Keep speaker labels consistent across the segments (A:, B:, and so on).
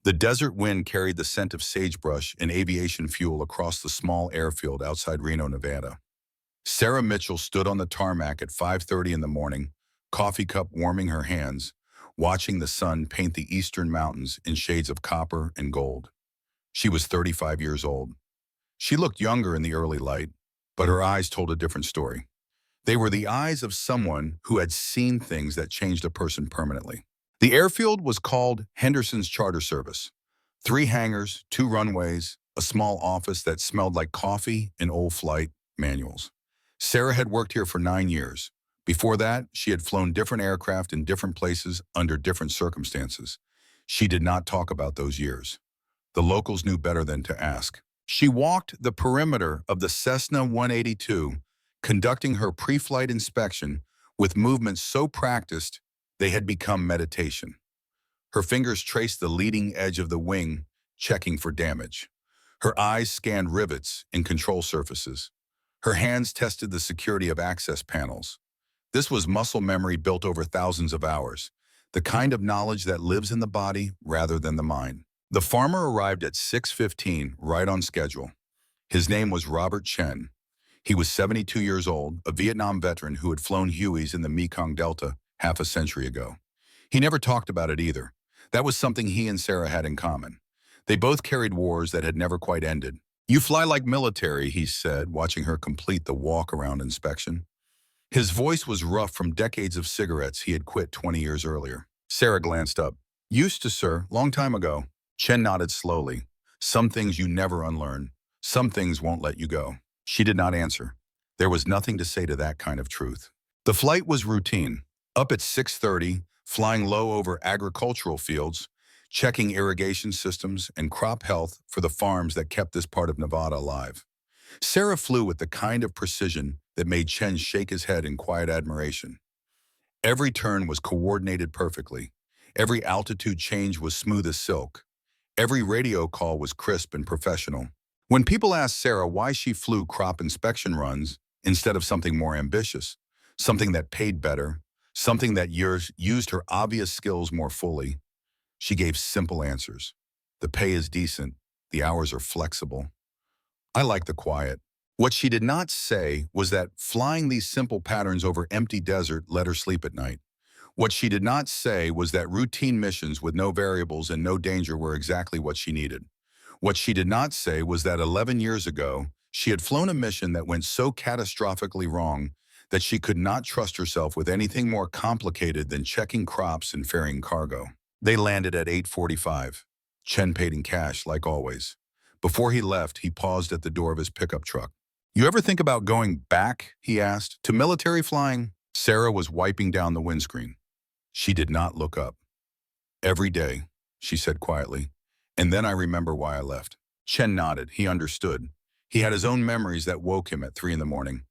A: The desert wind carried the scent of sagebrush and aviation fuel across the small airfield outside Reno, Nevada. Sarah Mitchell stood on the tarmac at 5:30 in the morning, coffee cup warming her hands, watching the sun paint the eastern mountains in shades of copper and gold. She was 35 years old. She looked younger in the early light, but her eyes told a different story. They were the eyes of someone who had seen things that changed a person permanently. The airfield was called Henderson's Charter Service. 3 hangars, 2 runways, a small office that smelled like coffee and old flight manuals. Sarah had worked here for 9 years. Before that, she had flown different aircraft in different places under different circumstances. She did not talk about those years. The locals knew better than to ask. She walked the perimeter of the Cessna 182, conducting her pre-flight inspection with movements so practiced they had become meditation. Her fingers traced the leading edge of the wing, checking for damage. Her eyes scanned rivets and control surfaces. Her hands tested the security of access panels. This was muscle memory built over thousands of hours, the kind of knowledge that lives in the body rather than the mind. The farmer arrived at 6:15, right on schedule. His name was Robert Chen. He was 72 years old, a Vietnam veteran who had flown Hueys in the Mekong Delta half a century ago. He never talked about it either. That was something he and Sarah had in common. They both carried wars that had never quite ended. "You fly like military," he said, watching her complete the walk-around inspection. His voice was rough from decades of cigarettes he had quit 20 years earlier. Sarah glanced up. "Used to, sir, long time ago." Chen nodded slowly. "Some things you never unlearn. Some things won't let you go." She did not answer. There was nothing to say to that kind of truth. The flight was routine. Up at 6:30, flying low over agricultural fields, checking irrigation systems and crop health for the farms that kept this part of Nevada alive. Sarah flew with the kind of precision that made Chen shake his head in quiet admiration. Every turn was coordinated perfectly. Every altitude change was smooth as silk. Every radio call was crisp and professional. When people asked Sarah why she flew crop inspection runs instead of something more ambitious, something that paid better, something that used her obvious skills more fully, she gave simple answers. The pay is decent. The hours are flexible. I like the quiet. What she did not say was that flying these simple patterns over empty desert let her sleep at night. What she did not say was that routine missions with no variables and no danger were exactly what she needed. What she did not say was that 11 years ago, she had flown a mission that went so catastrophically wrong that she could not trust herself with anything more complicated than checking crops and ferrying cargo. They landed at 8:45. Chen paid in cash, like always. Before he left, he paused at the door of his pickup truck. "You ever think about going back," he asked, "to military flying?" Sarah was wiping down the windscreen. She did not look up. "Every day," she said quietly, "and then I remember why I left." Chen nodded. He understood. He had his own memories that woke him at 3 in the morning.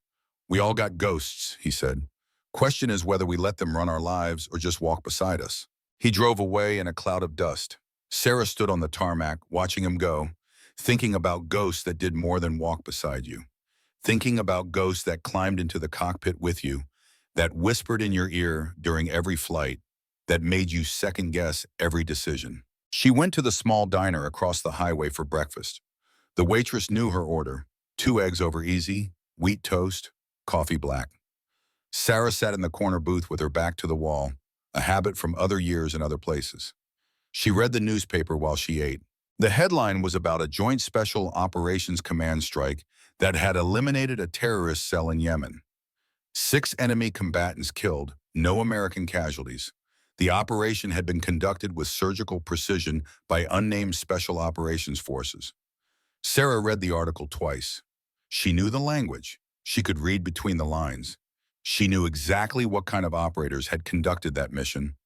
A: "We all got ghosts," he said. "Question is whether we let them run our lives or just walk beside us." He drove away in a cloud of dust. Sarah stood on the tarmac, watching him go, thinking about ghosts that did more than walk beside you. Thinking about ghosts that climbed into the cockpit with you, that whispered in your ear during every flight, that made you second-guess every decision. She went to the small diner across the highway for breakfast. The waitress knew her order: 2 eggs over easy, wheat toast, coffee black. Sarah sat in the corner booth with her back to the wall, a habit from other years and other places. She read the newspaper while she ate. The headline was about a Joint Special Operations Command strike that had eliminated a terrorist cell in Yemen. 6 enemy combatants killed, no American casualties. The operation had been conducted with surgical precision by unnamed Special Operations Forces. Sarah read the article twice. She knew the language. She could read between the lines. She knew exactly what kind of operators had conducted that mission,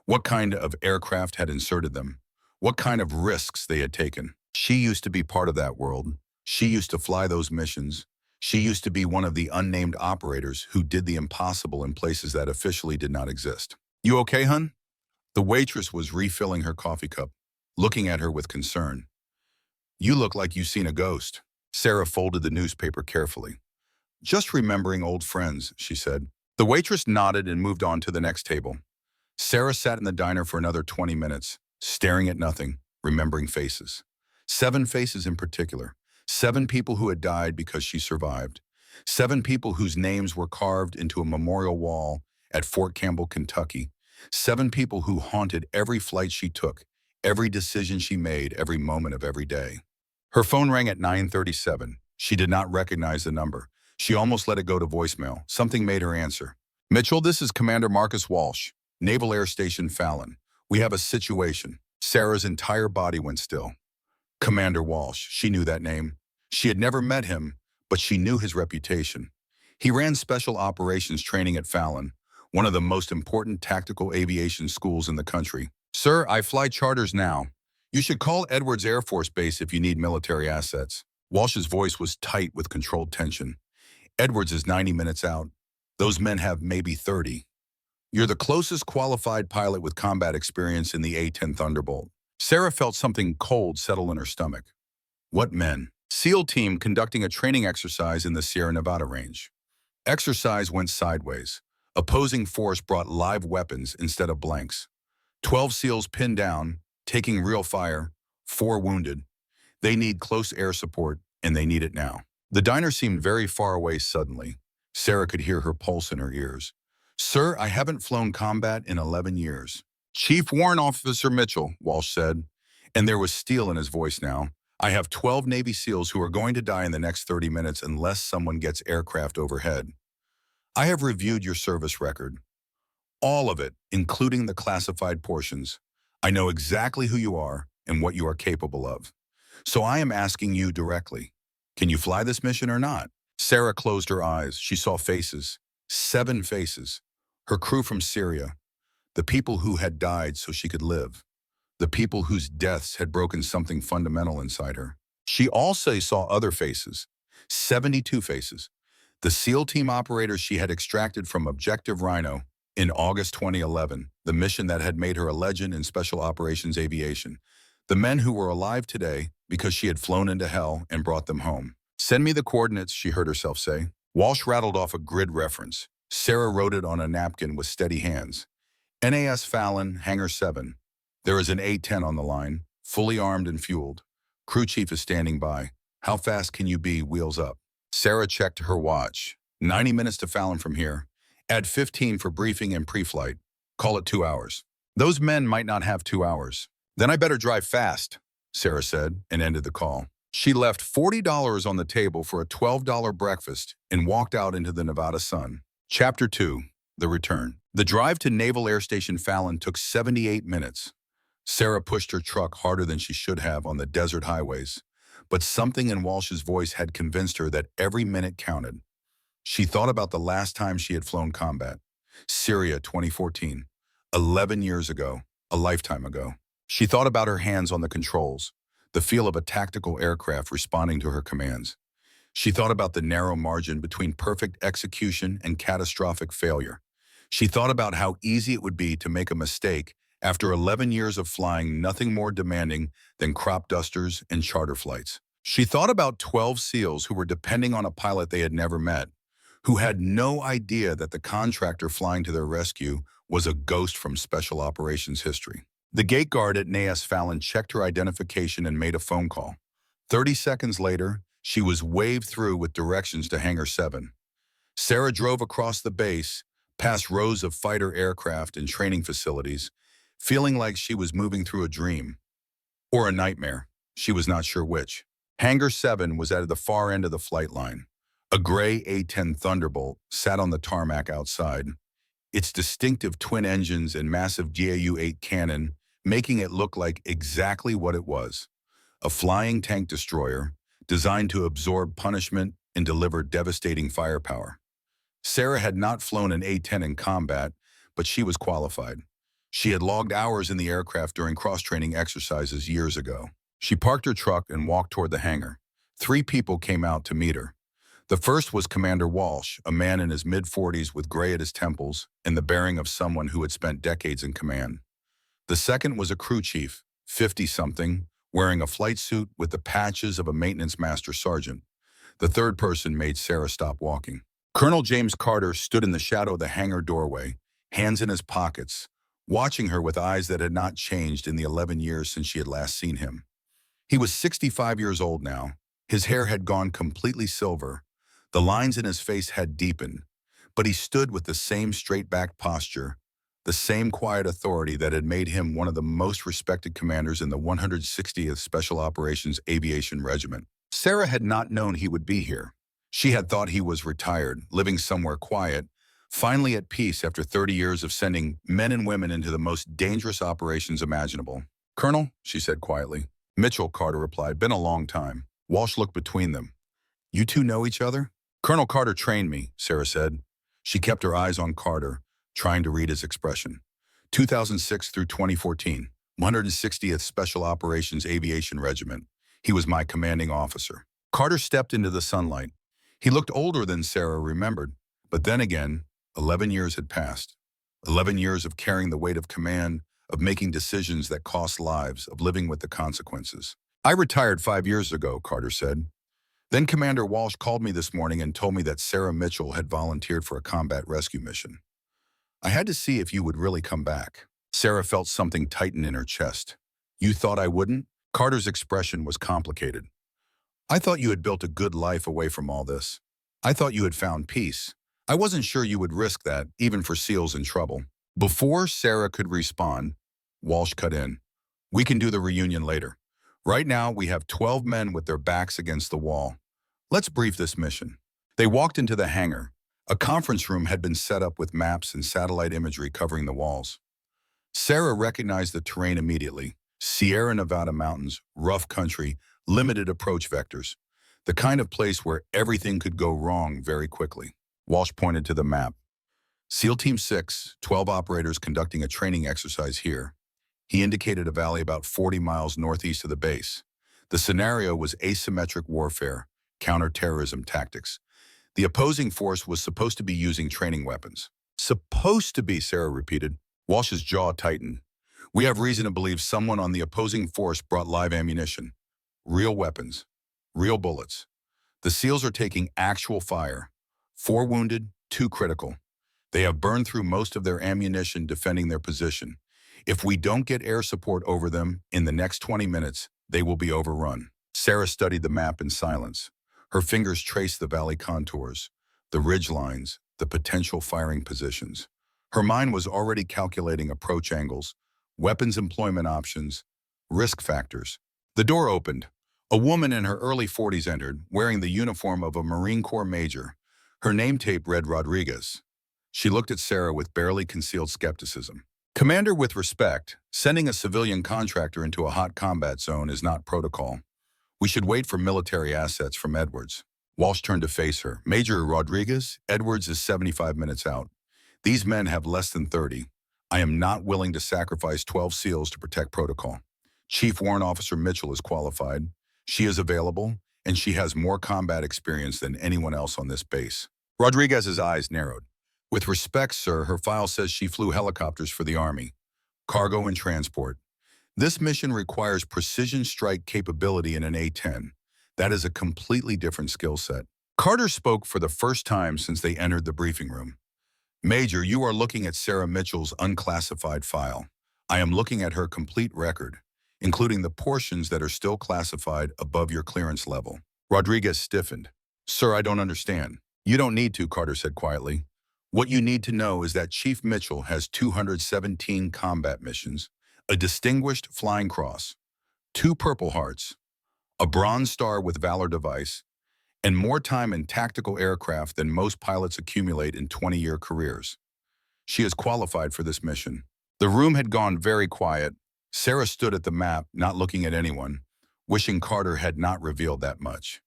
A: what kind of aircraft had inserted them, what kind of risks they had taken. She used to be part of that world. She used to fly those missions. She used to be one of the unnamed operators who did the impossible in places that officially did not exist. "You okay, hun?" The waitress was refilling her coffee cup, looking at her with concern. "You look like you've seen a ghost." Sarah folded the newspaper carefully. "Just remembering old friends," she said. The waitress nodded and moved on to the next table. Sarah sat in the diner for another 20 minutes, staring at nothing, remembering faces. 7 faces in particular. 7 people who had died because she survived. 7 people whose names were carved into a memorial wall at Fort Campbell, Kentucky. 7 people who haunted every flight she took, every decision she made, every moment of every day. Her phone rang at 9:37. She did not recognize the number. She almost let it go to voicemail. Something made her answer. Mitchell, this is Commander Marcus Walsh, Naval Air Station Fallon. We have a situation. Sarah's entire body went still. Commander Walsh, she knew that name. She had never met him, but she knew his reputation. He ran special operations training at Fallon, one of the most important tactical aviation schools in the country. Sir, I fly charters now. You should call Edwards Air Force Base if you need military assets. Walsh's voice was tight with controlled tension. Edwards is 90 minutes out. Those men have maybe 30. You're the closest qualified pilot with combat experience in the A-10 Thunderbolt. Sarah felt something cold settle in her stomach. What men? SEAL team conducting a training exercise in the Sierra Nevada range. Exercise went sideways. Opposing force brought live weapons instead of blanks. 12 SEALs pinned down, taking real fire, 4 wounded. They need close air support, and they need it now. The diner seemed very far away suddenly. Sarah could hear her pulse in her ears. Sir, I haven't flown combat in 11 years. Chief Warrant Officer Mitchell, Walsh said, and there was steel in his voice now. I have 12 Navy SEALs who are going to die in the next 30 minutes unless someone gets aircraft overhead. I have reviewed your service record. All of it, including the classified portions. I know exactly who you are and what you are capable of. So I am asking you directly, can you fly this mission or not? Sarah closed her eyes. She saw faces. 7 faces. Her crew from Syria. The people who had died so she could live. The people whose deaths had broken something fundamental inside her. She also saw other faces. 72 faces. The SEAL team operators she had extracted from Objective Rhino in August 2011, the mission that had made her a legend in special operations aviation. The men who were alive today because she had flown into hell and brought them home. Send me the coordinates, she heard herself say. Walsh rattled off a grid reference. Sarah wrote it on a napkin with steady hands. NAS Fallon, Hangar 7. There is an A-10 on the line, fully armed and fueled. Crew chief is standing by. How fast can you be, wheels up? Sarah checked her watch. 90 minutes to Fallon from here. Add 15 for briefing and pre-flight. Call it 2 hours. Those men might not have 2 hours. Then I better drive fast, Sarah said, and ended the call. She left $40 on the table for a $12 breakfast and walked out into the Nevada sun. Chapter 2, The Return. The drive to Naval Air Station Fallon took 78 minutes. Sarah pushed her truck harder than she should have on the desert highways, but something in Walsh's voice had convinced her that every minute counted. She thought about the last time she had flown combat. Syria, 2014. 11 years ago, a lifetime ago. She thought about her hands on the controls, the feel of a tactical aircraft responding to her commands. She thought about the narrow margin between perfect execution and catastrophic failure. She thought about how easy it would be to make a mistake after 11 years of flying nothing more demanding than crop dusters and charter flights. She thought about 12 SEALs who were depending on a pilot they had never met, who had no idea that the contractor flying to their rescue was a ghost from special operations history. The gate guard at NAS Fallon checked her identification and made a phone call. 30 seconds later, she was waved through with directions to Hangar 7. Sarah drove across the base, past rows of fighter aircraft and training facilities, feeling like she was moving through a dream. Or a nightmare. She was not sure which. Hangar 7 was at the far end of the flight line. A gray A-10 Thunderbolt sat on the tarmac outside, its distinctive twin engines and massive GAU-8 cannon making it look like exactly what it was. A flying tank destroyer designed to absorb punishment and deliver devastating firepower. Sarah had not flown an A-10 in combat, but she was qualified. She had logged hours in the aircraft during cross-training exercises years ago. She parked her truck and walked toward the hangar. 3 people came out to meet her. The first was Commander Walsh, a man in his mid-40s with gray at his temples and the bearing of someone who had spent decades in command. The second was a crew chief, 50-something, wearing a flight suit with the patches of a maintenance master sergeant. The third person made Sarah stop walking. Colonel James Carter stood in the shadow of the hangar doorway, hands in his pockets, watching her with eyes that had not changed in the 11 years since she had last seen him. He was 65 years old now. His hair had gone completely silver. The lines in his face had deepened, but he stood with the same straight-backed posture, the same quiet authority that had made him one of the most respected commanders in the 160th Special Operations Aviation Regiment. Sarah had not known he would be here. She had thought he was retired, living somewhere quiet, finally at peace after 30 years of sending men and women into the most dangerous operations imaginable. "Colonel," she said quietly. "Mitchell," Carter replied. "Been a long time." Walsh looked between them. "You two know each other?" "Colonel Carter trained me," Sarah said. She kept her eyes on Carter, trying to read his expression. 2006 through 2014, 160th Special Operations Aviation Regiment. He was my commanding officer. Carter stepped into the sunlight. He looked older than Sarah remembered, but then again, 11 years had passed. 11 years of carrying the weight of command, of making decisions that cost lives, of living with the consequences. "I retired 5 years ago," Carter said. "Then Commander Walsh called me this morning and told me that Sarah Mitchell had volunteered for a combat rescue mission. I had to see if you would really come back." Sarah felt something tighten in her chest. "You thought I wouldn't?" Carter's expression was complicated. "I thought you had built a good life away from all this. I thought you had found peace. I wasn't sure you would risk that, even for SEALs in trouble." Before Sarah could respond, Walsh cut in. "We can do the reunion later. Right now, we have 12 men with their backs against the wall. Let's brief this mission." They walked into the hangar. A conference room had been set up with maps and satellite imagery covering the walls. Sarah recognized the terrain immediately. Sierra Nevada mountains, rough country, limited approach vectors. The kind of place where everything could go wrong very quickly. Walsh pointed to the map. "SEAL Team 6, 12 operators conducting a training exercise here." He indicated a valley about 40 miles northeast of the base. The scenario was asymmetric warfare, counterterrorism tactics. The opposing force was supposed to be using training weapons. "Supposed to be," Sarah repeated. Walsh's jaw tightened. "We have reason to believe someone on the opposing force brought live ammunition. Real weapons. Real bullets. The SEALs are taking actual fire. 4 wounded, 2 critical. They have burned through most of their ammunition defending their position. If we don't get air support over them in the next 20 minutes, they will be overrun." Sarah studied the map in silence. Her fingers traced the valley contours, the ridge lines, the potential firing positions. Her mind was already calculating approach angles, weapons employment options, risk factors. The door opened. A woman in her early 40s entered, wearing the uniform of a Marine Corps major. Her name tape read Rodriguez. She looked at Sarah with barely concealed skepticism. "Commander, with respect, sending a civilian contractor into a hot combat zone is not protocol. We should wait for military assets from Edwards." Walsh turned to face her. "Major Rodriguez, Edwards is 75 minutes out. These men have less than 30. I am not willing to sacrifice 12 SEALs to protect protocol. Chief Warrant Officer Mitchell is qualified. She is available, and she has more combat experience than anyone else on this base." Rodriguez's eyes narrowed. "With respect, sir, her file says she flew helicopters for the Army. Cargo and transport. This mission requires precision strike capability in an A-10. That is a completely different skill set." Carter spoke for the first time since they entered the briefing room. "Major, you are looking at Sarah Mitchell's unclassified file. I am looking at her complete record, including the portions that are still classified above your clearance level." Rodriguez stiffened. "Sir, I don't understand." "You don't need to," Carter said quietly. "What you need to know is that Chief Mitchell has 217 combat missions, a Distinguished Flying Cross, 2 Purple Hearts, a Bronze Star with Valor device, and more time in tactical aircraft than most pilots accumulate in 20-year careers. She is qualified for this mission." The room had gone very quiet. Sarah stood at the map, not looking at anyone, wishing Carter had not revealed that much.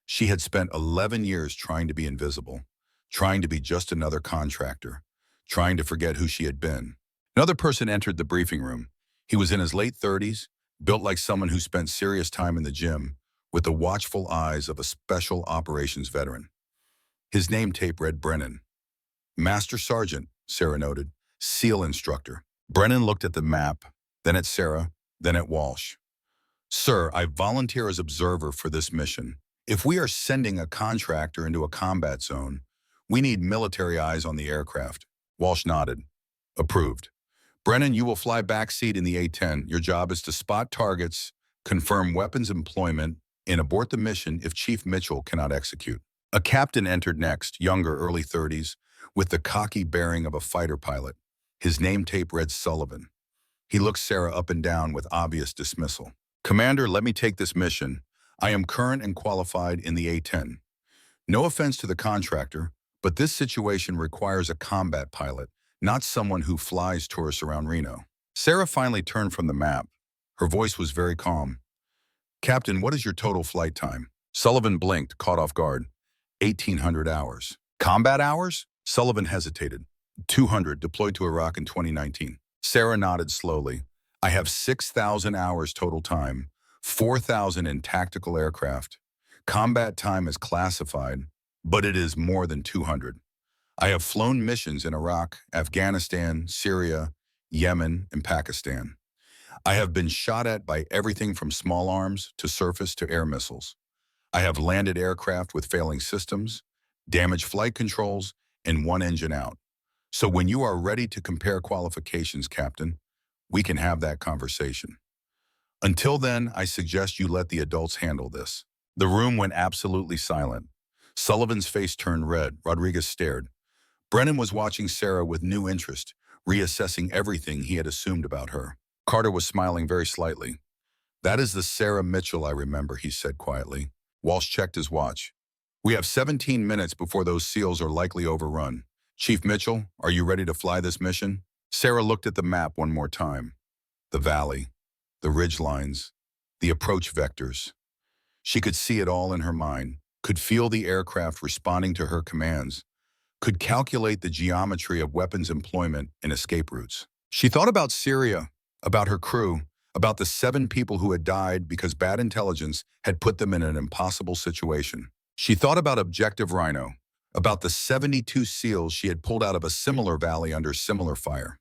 A: She had spent 11 years trying to be invisible, trying to be just another contractor, trying to forget who she had been. Another person entered the briefing room. He was in his late 30s, built like someone who spent serious time in the gym, with the watchful eyes of a special operations veteran. His name tape read Brennan. "Master Sergeant," Sarah noted, "SEAL instructor." Brennan looked at the map, then at Sarah, then at Walsh. "Sir, I volunteer as observer for this mission. If we are sending a contractor into a combat zone, we need military eyes on the aircraft." Walsh nodded. "Approved. Brennan, you will fly backseat in the A-10. Your job is to spot targets, confirm weapons employment, and abort the mission if Chief Mitchell cannot execute. A captain entered next, younger, early 30s, with the cocky bearing of a fighter pilot. His name tape read Sullivan. He looked Sarah up and down with obvious dismissal. Commander, let me take this mission. I am current and qualified in the A-10. No offense to the contractor, but this situation requires a combat pilot, not someone who flies tourists around Reno. Sarah finally turned from the map. Her voice was very calm. Captain, what is your total flight time? Sullivan blinked, caught off guard. 1,800 hours. Combat hours? Sullivan hesitated. 200 deployed to Iraq in 2019. Sarah nodded slowly. I have 6,000 hours total time, 4,000 in tactical aircraft. Combat time is classified, but it is more than 200. I have flown missions in Iraq, Afghanistan, Syria, Yemen, and Pakistan. I have been shot at by everything from small arms to surface to air missiles. I have landed aircraft with failing systems, damaged flight controls, and one engine out. So when you are ready to compare qualifications, Captain, we can have that conversation. Until then, I suggest you let the adults handle this. The room went absolutely silent. Sullivan's face turned red. Rodriguez stared. Brennan was watching Sarah with new interest, reassessing everything he had assumed about her. Carter was smiling very slightly. That is the Sarah Mitchell I remember, he said quietly. Walsh checked his watch. We have 17 minutes before those SEALs are likely overrun. Chief Mitchell, are you ready to fly this mission? Sarah looked at the map one more time. The valley, the ridge lines, the approach vectors. She could see it all in her mind, could feel the aircraft responding to her commands, could calculate the geometry of weapons employment and escape routes. She thought about Syria, about her crew, about the 7 people who had died because bad intelligence had put them in an impossible situation. She thought about Objective Rhino, about the 72 SEALs she had pulled out of a similar valley under similar fire,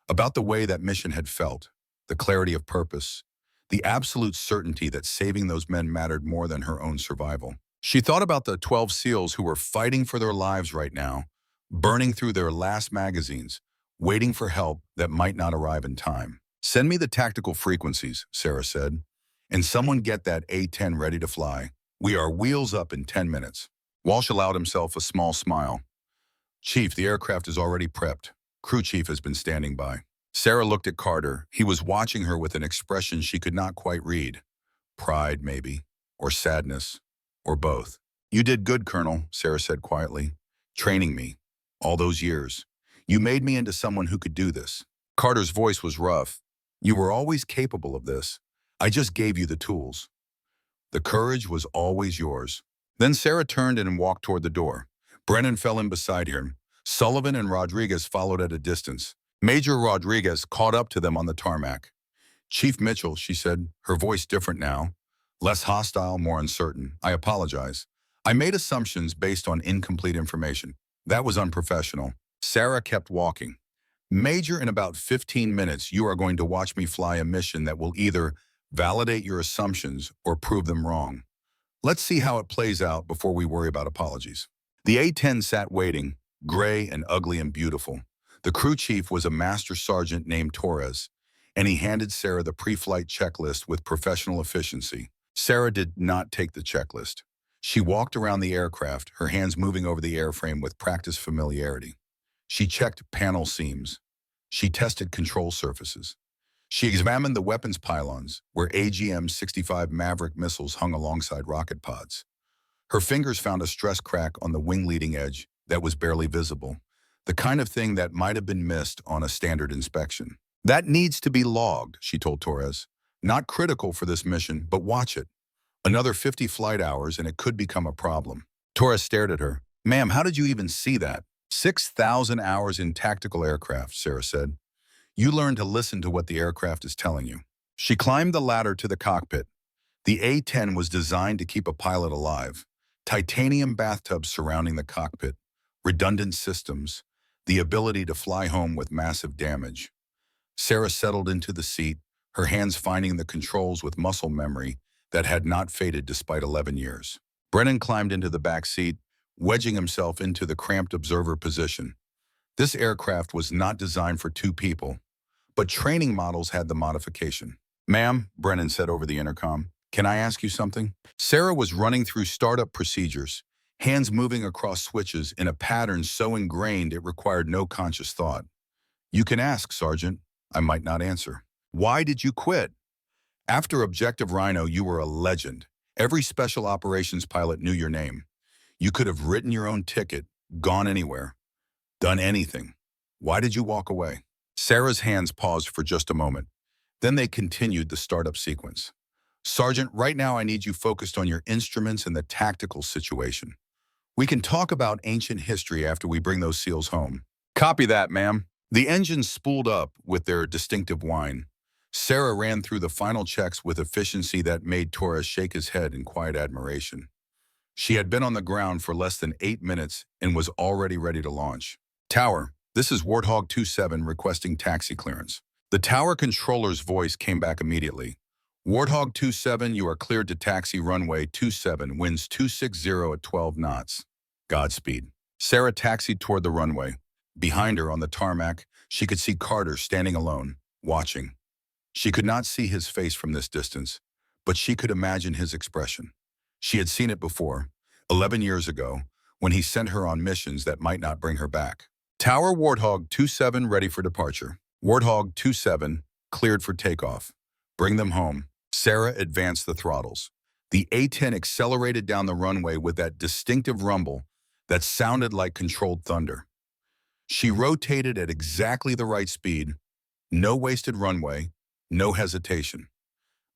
A: about the way that mission had felt, the clarity of purpose, the absolute certainty that saving those men mattered more than her own survival. She thought about the 12 SEALs who were fighting for their lives right now, burning through their last magazines, waiting for help that might not arrive in time. Send me the tactical frequencies, Sarah said, and someone get that A-10 ready to fly. We are wheels up in 10 minutes. Walsh allowed himself a small smile. Chief, the aircraft is already prepped. Crew chief has been standing by. Sarah looked at Carter. He was watching her with an expression she could not quite read. Pride, maybe, or sadness, or both. You did good, Colonel, Sarah said quietly. Training me. All those years. You made me into someone who could do this. Carter's voice was rough. You were always capable of this. I just gave you the tools. The courage was always yours. Then Sarah turned and walked toward the door. Brennan fell in beside her. Sullivan and Rodriguez followed at a distance. Major Rodriguez caught up to them on the tarmac. Chief Mitchell, she said, her voice different now. Less hostile, more uncertain. I apologize. I made assumptions based on incomplete information. That was unprofessional. Sarah kept walking. Major, in about 15 minutes, you are going to watch me fly a mission that will either validate your assumptions or prove them wrong. Let's see how it plays out before we worry about apologies. The A-10 sat waiting, gray and ugly and beautiful. The crew chief was a master sergeant named Torres, and he handed Sarah the pre-flight checklist with professional efficiency. Sarah did not take the checklist. She walked around the aircraft, her hands moving over the airframe with practiced familiarity. She checked panel seams. She tested control surfaces. She examined the weapons pylons, where AGM-65 Maverick missiles hung alongside rocket pods. Her fingers found a stress crack on the wing leading edge that was barely visible, the kind of thing that might have been missed on a standard inspection. That needs to be logged, she told Torres. Not critical for this mission, but watch it. Another 50 flight hours and it could become a problem. Torres stared at her. Ma'am, how did you even see that? 6,000 hours in tactical aircraft, Sarah said. You learn to listen to what the aircraft is telling you. She climbed the ladder to the cockpit. The A-10 was designed to keep a pilot alive. Titanium bathtubs surrounding the cockpit, redundant systems, the ability to fly home with massive damage. Sarah settled into the seat, her hands finding the controls with muscle memory that had not faded despite 11 years. Brennan climbed into the back seat, wedging himself into the cramped observer position. This aircraft was not designed for 2 people. but training models had the modification. "Ma'am," Brennan said over the intercom, "can I ask you something?" Sarah was running through startup procedures, hands moving across switches in a pattern so ingrained it required no conscious thought. "You can ask, Sergeant." "I might not answer." "Why did you quit?" "After Objective Rhino, you were a legend. Every special operations pilot knew your name. You could have written your own ticket, gone anywhere, done anything. Why did you walk away?" Sarah's hands paused for just a moment. Then they continued the startup sequence. "Sergeant, right now I need you focused on your instruments and the tactical situation. We can talk about ancient history after we bring those SEALs home." "Copy that, ma'am." The engines spooled up with their distinctive whine. Sarah ran through the final checks with efficiency that made Torres shake his head in quiet admiration. She had been on the ground for less than 8 minutes and was already ready to launch. "Tower, this is Warthog 27 requesting taxi clearance." The tower controller's voice came back immediately. "Warthog 27, you are cleared to taxi runway 27, winds 260 at 12 knots. Godspeed." Sarah taxied toward the runway. Behind her on the tarmac, she could see Carter standing alone, watching. She could not see his face from this distance, but she could imagine his expression. She had seen it before, 11 years ago, when he sent her on missions that might not bring her back. "Tower, Warthog 27 ready for departure. Warthog 27 cleared for takeoff. Bring them home." Sarah advanced the throttles. The A-10 accelerated down the runway with that distinctive rumble that sounded like controlled thunder. She rotated at exactly the right speed, no wasted runway, no hesitation.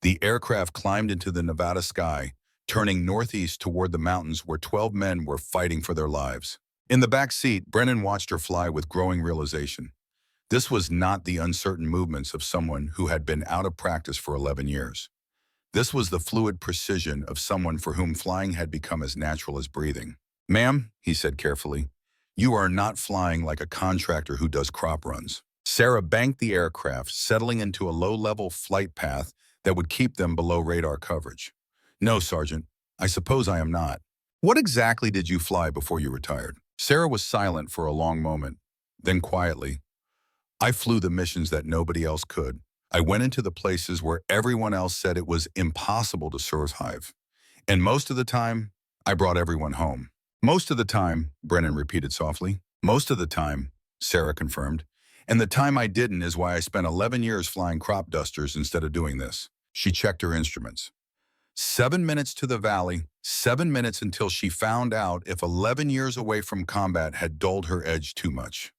A: The aircraft climbed into the Nevada sky, turning northeast toward the mountains where 12 men were fighting for their lives. In the back seat, Brennan watched her fly with growing realization. This was not the uncertain movements of someone who had been out of practice for 11 years. This was the fluid precision of someone for whom flying had become as natural as breathing. "Ma'am," he said carefully, "you are not flying like a contractor who does crop runs." Sarah banked the aircraft, settling into a low-level flight path that would keep them below radar coverage. "No, Sergeant, I suppose I am not." "What exactly did you fly before you retired?" Sarah was silent for a long moment. Then quietly, "I flew the missions that nobody else could. I went into the places where everyone else said it was impossible to survive. And most of the time, I brought everyone home." "Most of the time," Brennan repeated softly. "Most of the time," Sarah confirmed. "And the time I didn't is why I spent 11 years flying crop dusters instead of doing this." She checked her instruments. 7 minutes to the valley, 7 minutes until she found out if 11 years away from combat had dulled her edge too much.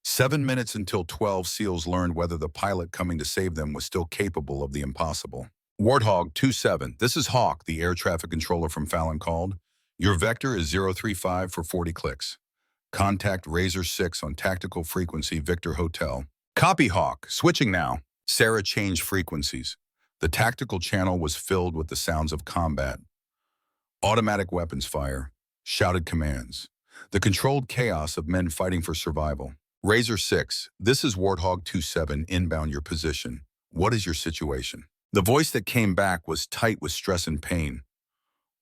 A: 7 minutes until 12 SEALs learned whether the pilot coming to save them was still capable of the impossible. "Warthog 27, this is Hawk," the air traffic controller from Fallon called. "Your vector is 035 for 40 clicks. Contact Razor 6 on tactical frequency Victor Hotel." "Copy, Hawk. Switching now." Sarah changed frequencies. The tactical channel was filled with the sounds of combat. Automatic weapons fire, shouted commands, the controlled chaos of men fighting for survival. "Razor 6, this is Warthog 27, inbound your position. What is your situation?" The voice that came back was tight with stress and pain.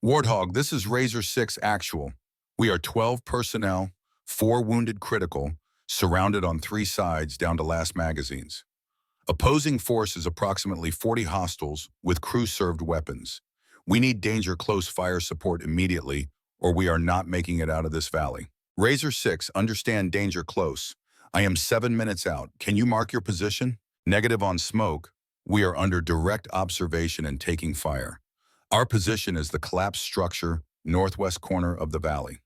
A: "Warthog, this is Razor 6 actual. We are 12 personnel, 4 wounded critical, surrounded on 3 sides down to last magazines. Opposing force is approximately 40 hostiles with crew-served weapons. We need danger close fire support immediately, or we are not making it out of this valley. Razor 6, understand danger close. I am 7 minutes out. Can you mark your position?" "Negative on smoke. We are under direct observation and taking fire. Our position is the collapsed structure, northwest corner of the valley.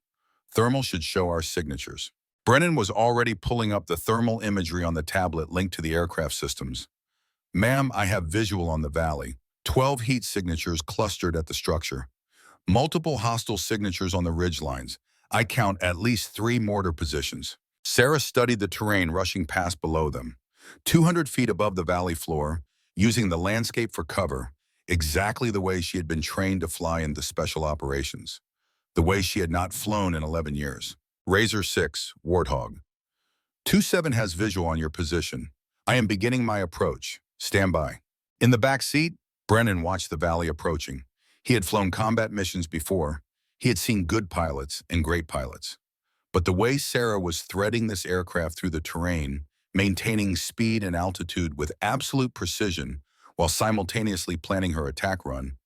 A: Thermal should show our signatures." Brennan was already pulling up the thermal imagery on the tablet linked to the aircraft systems. "Ma'am, I have visual on the valley. 12 heat signatures clustered at the structure. Multiple hostile signatures on the ridgelines. I count at least 3 mortar positions." Sarah studied the terrain rushing past below them. 200 feet above the valley floor, using the landscape for cover, exactly the way she had been trained to fly in the special operations. The way she had not flown in 11 years. "Razor 6, Warthog. 27 has visual on your position. I am beginning my approach. Stand by." In the back seat, Brennan watched the valley approaching. He had flown combat missions before. He had seen good pilots and great pilots. But the way Sarah was threading this aircraft through the terrain maintaining speed and altitude with absolute precision while simultaneously planning her attack run,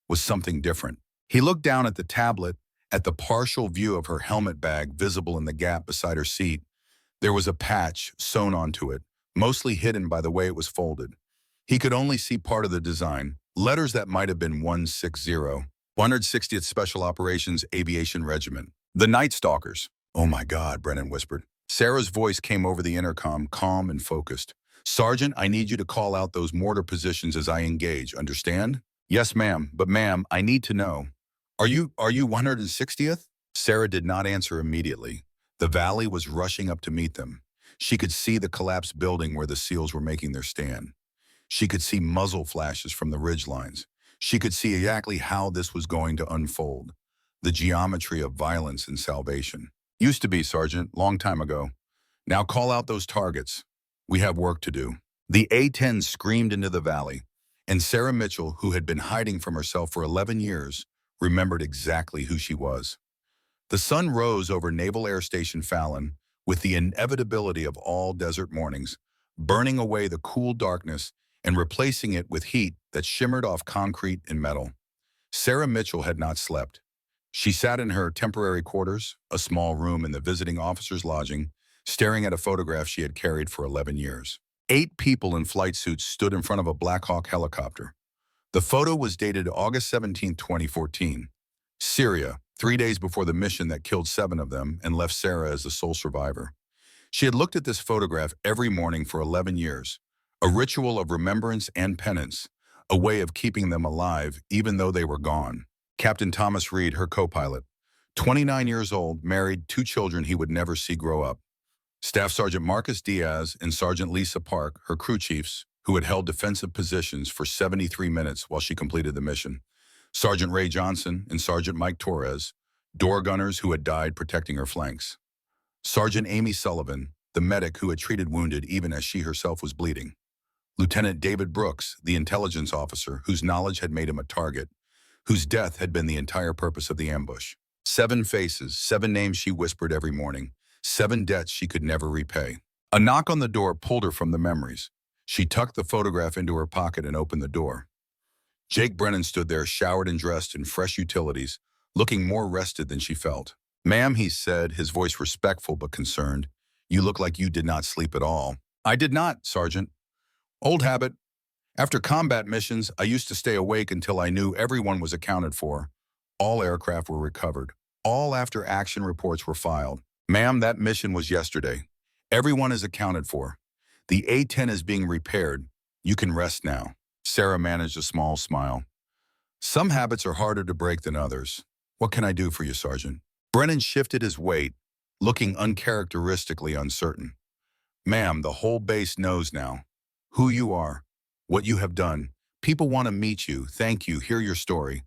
A: was something different. He looked down at the tablet, at the partial view of her helmet bag visible in the gap beside her seat. There was a patch sewn onto it, mostly hidden by the way it was folded. He could only see part of the design, letters that might have been 160, 160th Special Operations Aviation Regiment. The Night Stalkers. Oh my God, Brennan whispered. Sarah's voice came over the intercom, calm and focused. Sergeant, I need you to call out those mortar positions as I engage, understand? Yes, ma'am, but ma'am, I need to know. Are you 160th? Sarah did not answer immediately. The valley was rushing up to meet them. She could see the collapsed building where the SEALs were making their stand. She could see muzzle flashes from the ridgelines. She could see exactly how this was going to unfold. The geometry of violence and salvation. Used to be, Sergeant, long time ago. Now call out those targets. We have work to do. The A-10 screamed into the valley, and Sarah Mitchell, who had been hiding from herself for 11 years, remembered exactly who she was. The sun rose over Naval Air Station Fallon with the inevitability of all desert mornings, burning away the cool darkness and replacing it with heat that shimmered off concrete and metal. Sarah Mitchell had not slept. She sat in her temporary quarters, a small room in the visiting officer's lodging, staring at a photograph she had carried for 11 years. 8 people in flight suits stood in front of a Black Hawk helicopter. The photo was dated August 17, 2014. Syria, 3 days before the mission that killed 7 of them and left Sarah as the sole survivor. She had looked at this photograph every morning for 11 years, a ritual of remembrance and penance, a way of keeping them alive even though they were gone. Captain Thomas Reed, her co-pilot, 29 years old, married, 2 children he would never see grow up. Staff Sergeant Marcus Diaz and Sergeant Lisa Park, her crew chiefs, who had held defensive positions for 73 minutes while she completed the mission. Sergeant Ray Johnson and Sergeant Mike Torres, door gunners who had died protecting her flanks. Sergeant Amy Sullivan, the medic who had treated wounded even as she herself was bleeding. Lieutenant David Brooks, the intelligence officer whose knowledge had made him a target, whose death had been the entire purpose of the ambush. 7 faces, 7 names she whispered every morning, 7 debts she could never repay. A knock on the door pulled her from the memories. She tucked the photograph into her pocket and opened the door. Jake Brennan stood there, showered and dressed in fresh utilities, looking more rested than she felt. Ma'am, he said, his voice respectful but concerned, you look like you did not sleep at all. I did not, Sergeant. Old habit. After combat missions, I used to stay awake until I knew everyone was accounted for. All aircraft were recovered. All after-action reports were filed. Ma'am, that mission was yesterday. Everyone is accounted for. The A-10 is being repaired. You can rest now. Sarah managed a small smile. Some habits are harder to break than others. What can I do for you, Sergeant? Brennan shifted his weight, looking uncharacteristically uncertain. Ma'am, the whole base knows now who you are, what you have done. People want to meet you, thank you, hear your story.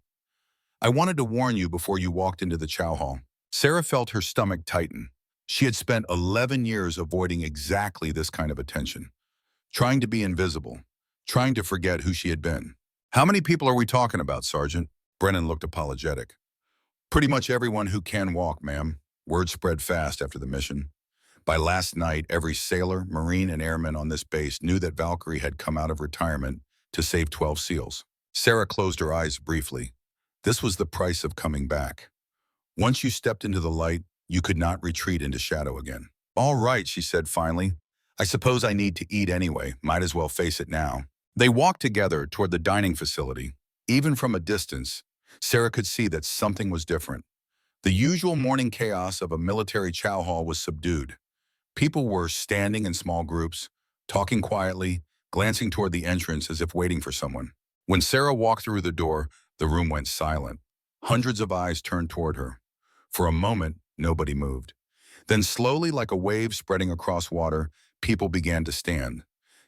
A: I wanted to warn you before you walked into the chow hall. Sarah felt her stomach tighten. She had spent 11 years avoiding exactly this kind of attention, trying to be invisible, trying to forget who she had been. How many people are we talking about, Sergeant? Brennan looked apologetic. Pretty much everyone who can walk, ma'am. Word spread fast after the mission. By last night, every sailor, Marine, and airman on this base knew that Valkyrie had come out of retirement to save 12 SEALs. Sarah closed her eyes briefly. This was the price of coming back. Once you stepped into the light, you could not retreat into shadow again. All right, she said finally. I suppose I need to eat anyway. Might as well face it now. They walked together toward the dining facility. Even from a distance, Sarah could see that something was different. The usual morning chaos of a military chow hall was subdued. People were standing in small groups, talking quietly, glancing toward the entrance as if waiting for someone. When Sarah walked through the door, the room went silent. Hundreds of eyes turned toward her. For a moment, nobody moved. Then slowly, like a wave spreading across water, people began to stand.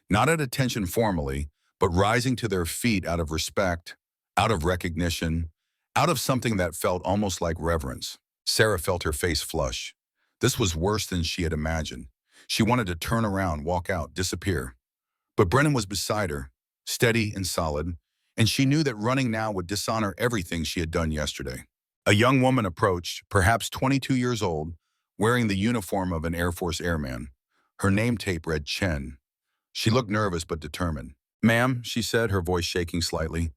A: Not at attention formally, but rising to their feet out of respect, out of recognition, out of something that felt almost like reverence. Sarah felt her face flush. This was worse than she had imagined. She wanted to turn around, walk out, disappear. But Brennan was beside her, steady and solid, and she knew that running now would dishonor everything she had done yesterday. A young woman approached, perhaps 22 years old, wearing the uniform of an Air Force airman. Her name tape read Chen. She looked nervous but determined. "Ma'am," she said, her voice shaking slightly,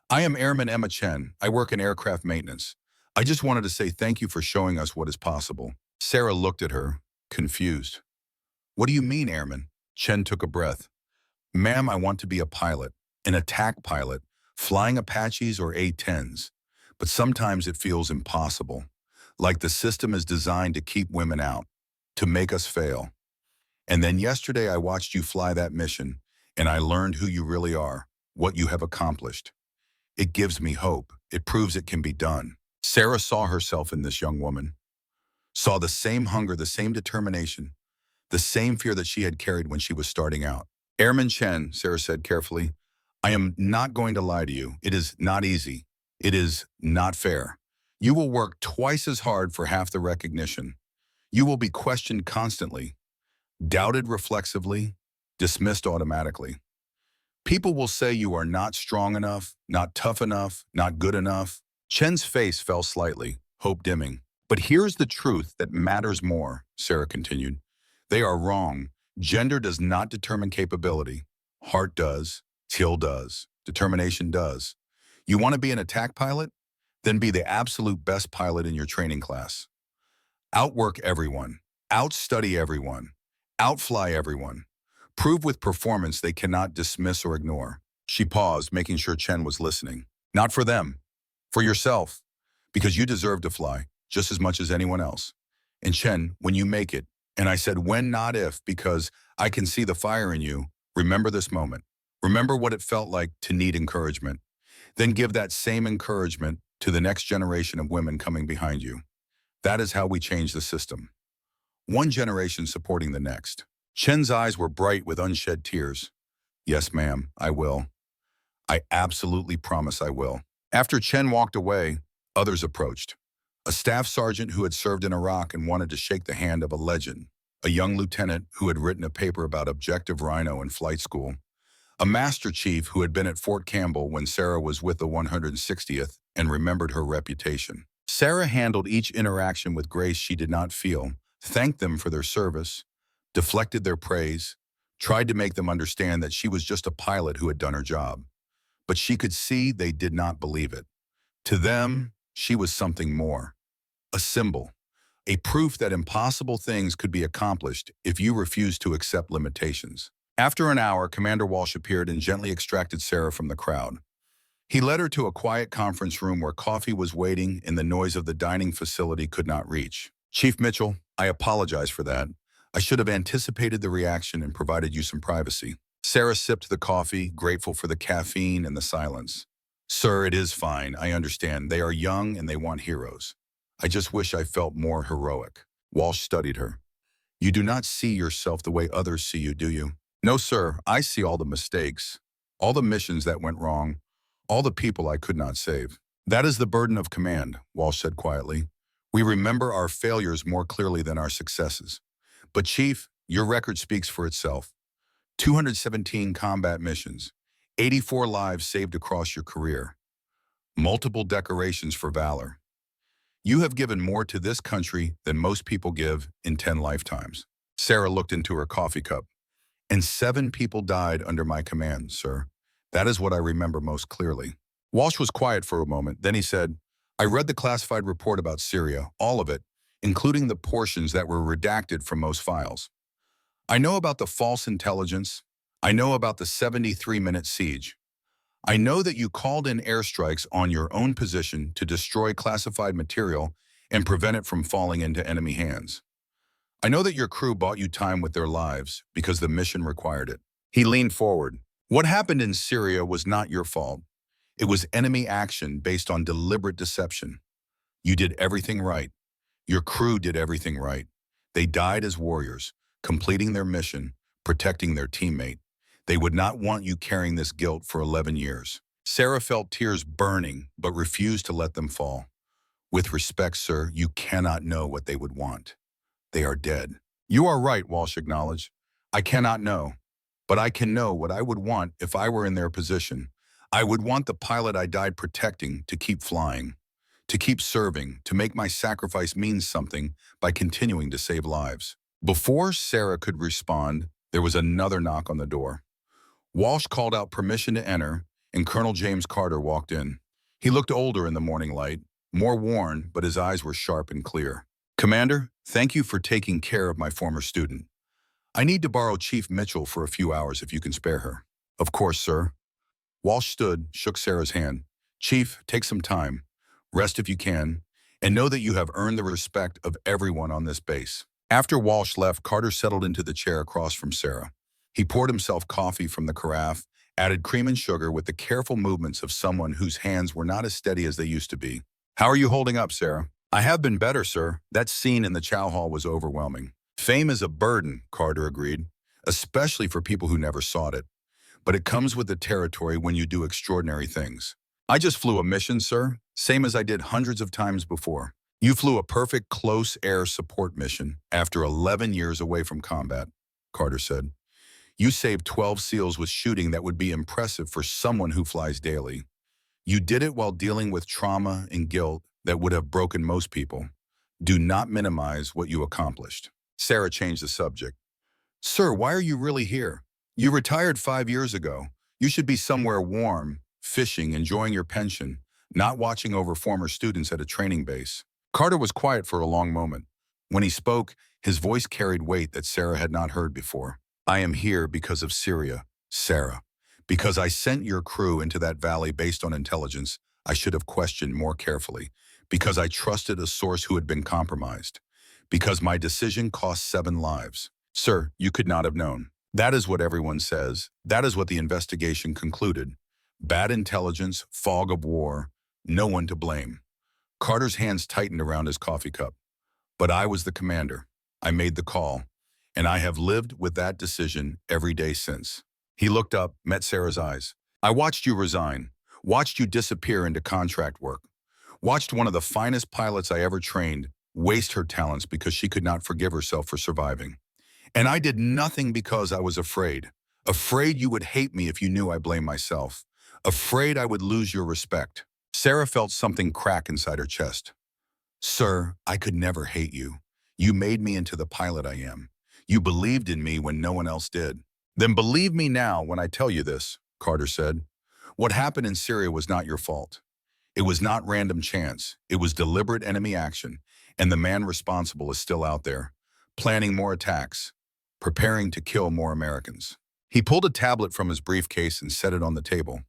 A: "I am Airman Emma Chen. I work in aircraft maintenance. I just wanted to say thank you for showing us what is possible." Sarah looked at her, confused. "What do you mean, Airman?" Chen took a breath. "Ma'am, I want to be a pilot, an attack pilot, flying Apaches or A-10s. But sometimes it feels impossible, like the system is designed to keep women out, to make us fail. And then yesterday I watched you fly that mission, and I learned who you really are, what you have accomplished. It gives me hope. It proves it can be done." Sarah saw herself in this young woman, saw the same hunger, the same determination, the same fear that she had carried when she was starting out. "Airman Chen," Sarah said carefully, "I am not going to lie to you. It is not easy. It is not fair. You will work twice as hard for half the recognition. You will be questioned constantly, doubted reflexively, dismissed automatically. People will say you are not strong enough, not tough enough, not good enough." Chen's face fell slightly, hope dimming. "But here's the truth that matters more," Sarah continued. "They are wrong. Gender does not determine capability. Heart does. Skill does. Determination does. You want to be an attack pilot? Then be the absolute best pilot in your training class. Outwork everyone. Outstudy everyone. Outfly everyone. Prove with performance they cannot dismiss or ignore." She paused, making sure Chen was listening. "Not for them. For yourself. Because you deserve to fly, just as much as anyone else. And Chen, when you make it," and I said when, not if, because I can see the fire in you, "remember this moment. Remember what it felt like to need encouragement. Then give that same encouragement to the next generation of women coming behind you. That is how we change the system. One generation supporting the next." Chen's eyes were bright with unshed tears. "Yes, ma'am, I will. I absolutely promise I will." After Chen walked away, others approached. A staff sergeant who had served in Iraq and wanted to shake the hand of a legend. A young lieutenant who had written a paper about objective rhino in flight school. A master chief who had been at Fort Campbell when Sarah was with the 160th and remembered her reputation. Sarah handled each interaction with grace she did not feel, thanked them for their service, deflected their praise, tried to make them understand that she was just a pilot who had done her job. But she could see they did not believe it. To them, she was something more. A symbol. A proof that impossible things could be accomplished if you refused to accept limitations. After an hour, Commander Walsh appeared and gently extracted Sarah from the crowd. He led her to a quiet conference room where coffee was waiting and the noise of the dining facility could not reach. "Chief Mitchell, I apologize for that. I should have anticipated the reaction and provided you some privacy." Sarah sipped the coffee, grateful for the caffeine and the silence. "Sir, it is fine. I understand. They are young and they want heroes. I just wish I felt more heroic." Walsh studied her. "You do not see yourself the way others see you, do you?" "No, sir. I see all the mistakes, all the missions that went wrong, all the people I could not save." "That is the burden of command," Walsh said quietly. "We remember our failures more clearly than our successes. But Chief, your record speaks for itself. 217 combat missions, 84 lives saved across your career, multiple decorations for valor. You have given more to this country than most people give in 10 lifetimes." Sarah looked into her coffee cup. "And 7 people died under my command, sir. That is what I remember most clearly." Walsh was quiet for a moment. Then he said, "I read the classified report about Syria, all of it, including the portions that were redacted from most files. I know about the false intelligence. I know about the 73-minute siege. I know that you called in airstrikes on your own position to destroy classified material and prevent it from falling into enemy hands. I know that your crew bought you time with their lives because the mission required it." He leaned forward. "What happened in Syria was not your fault. It was enemy action based on deliberate deception. You did everything right. Your crew did everything right. They died as warriors, completing their mission, protecting their teammate. They would not want you carrying this guilt for 11 years. Sarah felt tears burning, but refused to let them fall. "With respect, sir, you cannot know what they would want. They are dead." "You are right," Walsh acknowledged. "I cannot know. But I can know what I would want if I were in their position. I would want the pilot I died protecting to keep flying, to keep serving, to make my sacrifice mean something by continuing to save lives." Before Sarah could respond, there was another knock on the door. Walsh called out permission to enter, and Colonel James Carter walked in. He looked older in the morning light, more worn, but his eyes were sharp and clear. "Commander, thank you for taking care of my former student. I need to borrow Chief Mitchell for a few hours if you can spare her." "Of course, sir." Walsh stood, shook Sarah's hand. "Chief, take some time. Rest if you can, and know that you have earned the respect of everyone on this base." After Walsh left, Carter settled into the chair across from Sarah. He poured himself coffee from the carafe, added cream and sugar with the careful movements of someone whose hands were not as steady as they used to be. "How are you holding up, Sarah?" "I have been better, sir." That scene in the chow hall was overwhelming. "Fame is a burden," Carter agreed, "especially for people who never sought it. But it comes with the territory when you do extraordinary things." "I just flew a mission, sir, same as I did hundreds of times before." "You flew a perfect close air support mission after 11 years away from combat," Carter said. "You saved 12 SEALs with shooting that would be impressive for someone who flies daily. You did it while dealing with trauma and guilt that would have broken most people. Do not minimize what you accomplished." Sarah changed the subject. "Sir, why are you really here? You retired 5 years ago. You should be somewhere warm, fishing, enjoying your pension, not watching over former students at a training base." Carter was quiet for a long moment. When he spoke, his voice carried weight that Sarah had not heard before. "I am here because of Syria, Sarah. Because I sent your crew into that valley based on intelligence I should have questioned more carefully. Because I trusted a source who had been compromised. Because my decision cost 7 lives. Sir, you could not have known. That is what everyone says. That is what the investigation concluded. Bad intelligence, fog of war, no one to blame." Carter's hands tightened around his coffee cup. "But I was the commander. I made the call, and I have lived with that decision every day since." He looked up, met Sarah's eyes. "I watched you resign, watched you disappear into contract work, watched one of the finest pilots I ever trained waste her talents because she could not forgive herself for surviving. And I did nothing because I was afraid. Afraid you would hate me if you knew I blamed myself. Afraid I would lose your respect." Sarah felt something crack inside her chest. "Sir, I could never hate you. You made me into the pilot I am. You believed in me when no one else did." "Then believe me now when I tell you this," Carter said. "What happened in Syria was not your fault. It was not random chance. It was deliberate enemy action, and the man responsible is still out there, planning more attacks, preparing to kill more Americans." He pulled a tablet from his briefcase and set it on the table.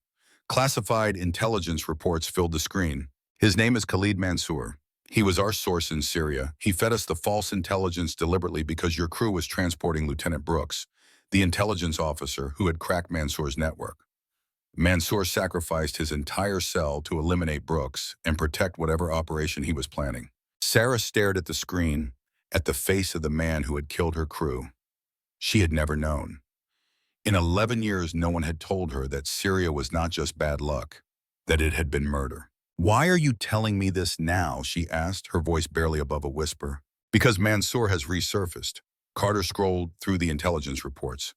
A: Classified intelligence reports filled the screen. "His name is Khalid Mansour. He was our source in Syria. He fed us the false intelligence deliberately because your crew was transporting Lieutenant Brooks, the intelligence officer who had cracked Mansour's network. Mansour sacrificed his entire cell to eliminate Brooks and protect whatever operation he was planning." Sarah stared at the screen, at the face of the man who had killed her crew. She had never known. In 11 years, no one had told her that Syria was not just bad luck, that it had been murder. "Why are you telling me this now?" she asked, her voice barely above a whisper. "Because Mansour has resurfaced." Carter scrolled through the intelligence reports.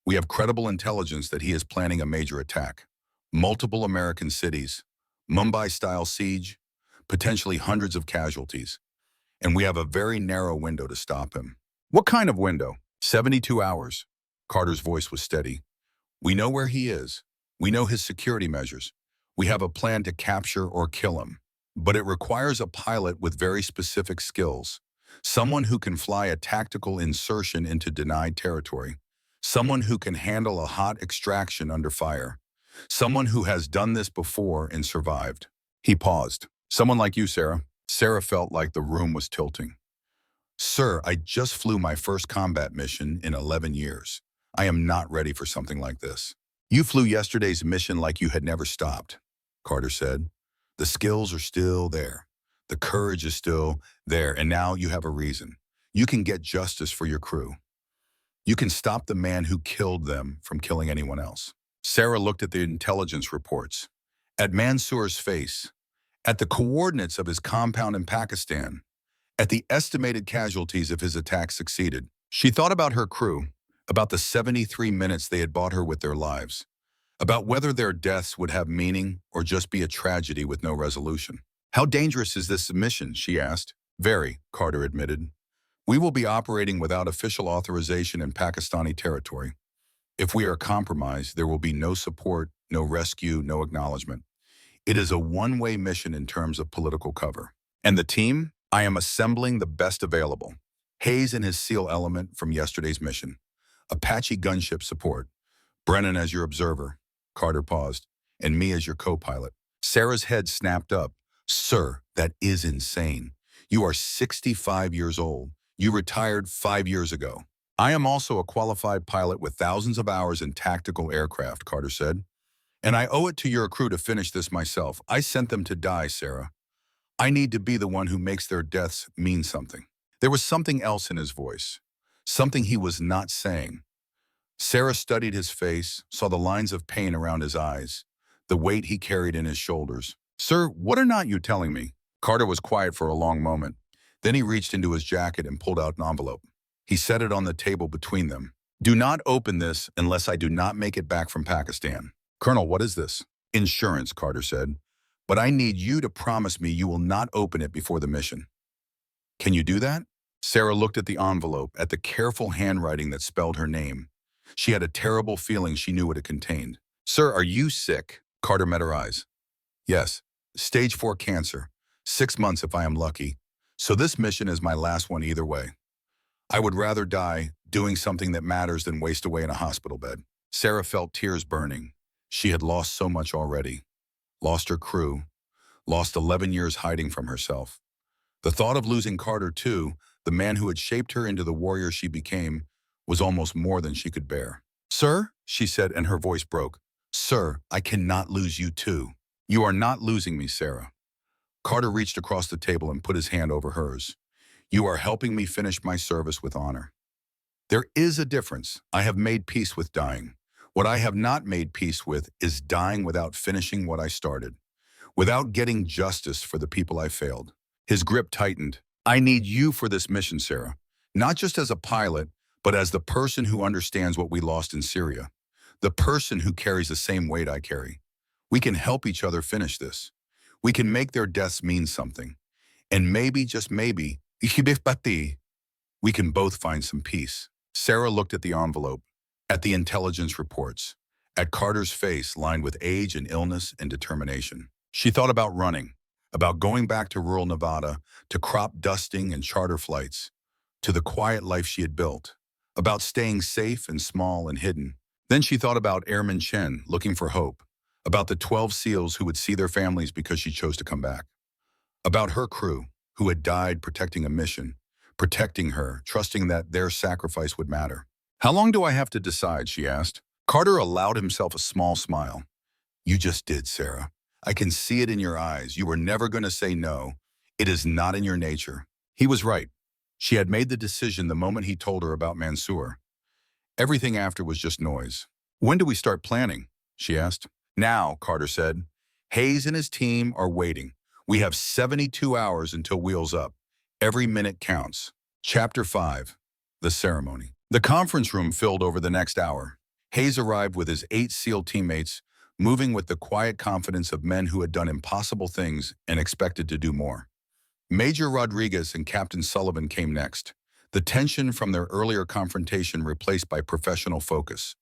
A: "We have credible intelligence that he is planning a major attack. Multiple American cities, Mumbai-style siege, potentially hundreds of casualties. And we have a very narrow window to stop him." "What kind of window?" 72 hours. Carter's voice was steady. "We know where he is. We know his security measures. We have a plan to capture or kill him. But it requires a pilot with very specific skills. Someone who can fly a tactical insertion into denied territory. Someone who can handle a hot extraction under fire. Someone who has done this before and survived." He paused. "Someone like you, Sarah." Sarah felt like the room was tilting. "Sir, I just flew my first combat mission in 11 years. I am not ready for something like this." "You flew yesterday's mission like you had never stopped," Carter said. "The skills are still there. The courage is still there, and now you have a reason. You can get justice for your crew. You can stop the man who killed them from killing anyone else." Sarah looked at the intelligence reports, at Mansour's face, at the coordinates of his compound in Pakistan, at the estimated casualties if his attack succeeded. She thought about her crew, about the 73 minutes they had bought her with their lives, about whether their deaths would have meaning or just be a tragedy with no resolution. "How dangerous is this mission?" she asked. "Very," Carter admitted. We will be operating without official authorization in Pakistani territory. If we are compromised, there will be no support, no rescue, no acknowledgement. It is a one-way mission in terms of political cover. And the team? I am assembling the best available. Hayes and his SEAL element from yesterday's mission. Apache gunship support. Brennan as your observer. Carter paused. And me as your co-pilot. Sarah's head snapped up. Sir, that is insane. You are 65 years old. You retired 5 years ago. I am also a qualified pilot with thousands of hours in tactical aircraft, Carter said. And I owe it to your crew to finish this myself. I sent them to die, Sarah. I need to be the one who makes their deaths mean something. There was something else in his voice. Something he was not saying. Sarah studied his face, saw the lines of pain around his eyes, the weight he carried in his shoulders. Sir, what are not you telling me? Carter was quiet for a long moment. Then he reached into his jacket and pulled out an envelope. He set it on the table between them. Do not open this unless I do not make it back from Pakistan. Colonel, what is this? Insurance, Carter said. But I need you to promise me you will not open it before the mission. Can you do that? Sarah looked at the envelope, at the careful handwriting that spelled her name. She had a terrible feeling she knew what it contained. Sir, are you sick? Carter met her eyes. Yes, stage 4 cancer. 6 months if I am lucky. So this mission is my last one either way. I would rather die doing something that matters than waste away in a hospital bed. Sarah felt tears burning. She had lost so much already. Lost her crew. Lost 11 years hiding from herself. The thought of losing Carter too, the man who had shaped her into the warrior she became, was almost more than she could bear. Sir, she said, and her voice broke. Sir, I cannot lose you too. You are not losing me, Sarah. Carter reached across the table and put his hand over hers. You are helping me finish my service with honor. There is a difference. I have made peace with dying. What I have not made peace with is dying without finishing what I started, without getting justice for the people I failed. His grip tightened. I need you for this mission, Sarah. Not just as a pilot, but as the person who understands what we lost in Syria. The person who carries the same weight I carry. We can help each other finish this. We can make their deaths mean something. And maybe, just maybe, we can both find some peace. Sarah looked at the envelope, at the intelligence reports, at Carter's face lined with age and illness and determination. She thought about running, about going back to rural Nevada, to crop dusting and charter flights, to the quiet life she had built, about staying safe and small and hidden. Then she thought about Airman Chen looking for hope, about the 12 SEALs who would see their families because she chose to come back, about her crew who had died protecting a mission, protecting her, trusting that their sacrifice would matter. How long do I have to decide, she asked. Carter allowed himself a small smile. You just did, Sarah. I can see it in your eyes. You were never going to say no. It is not in your nature. He was right. She had made the decision the moment he told her about Mansour. Everything after was just noise. When do we start planning? She asked. Now, Carter said. Hayes and his team are waiting. We have 72 hours until wheels up. Every minute counts. Chapter 5. The Ceremony. The conference room filled over the next hour. Hayes arrived with his 8 SEAL teammates, moving with the quiet confidence of men who had done impossible things and expected to do more. Major Rodriguez and Captain Sullivan came next, the tension from their earlier confrontation replaced by professional focus.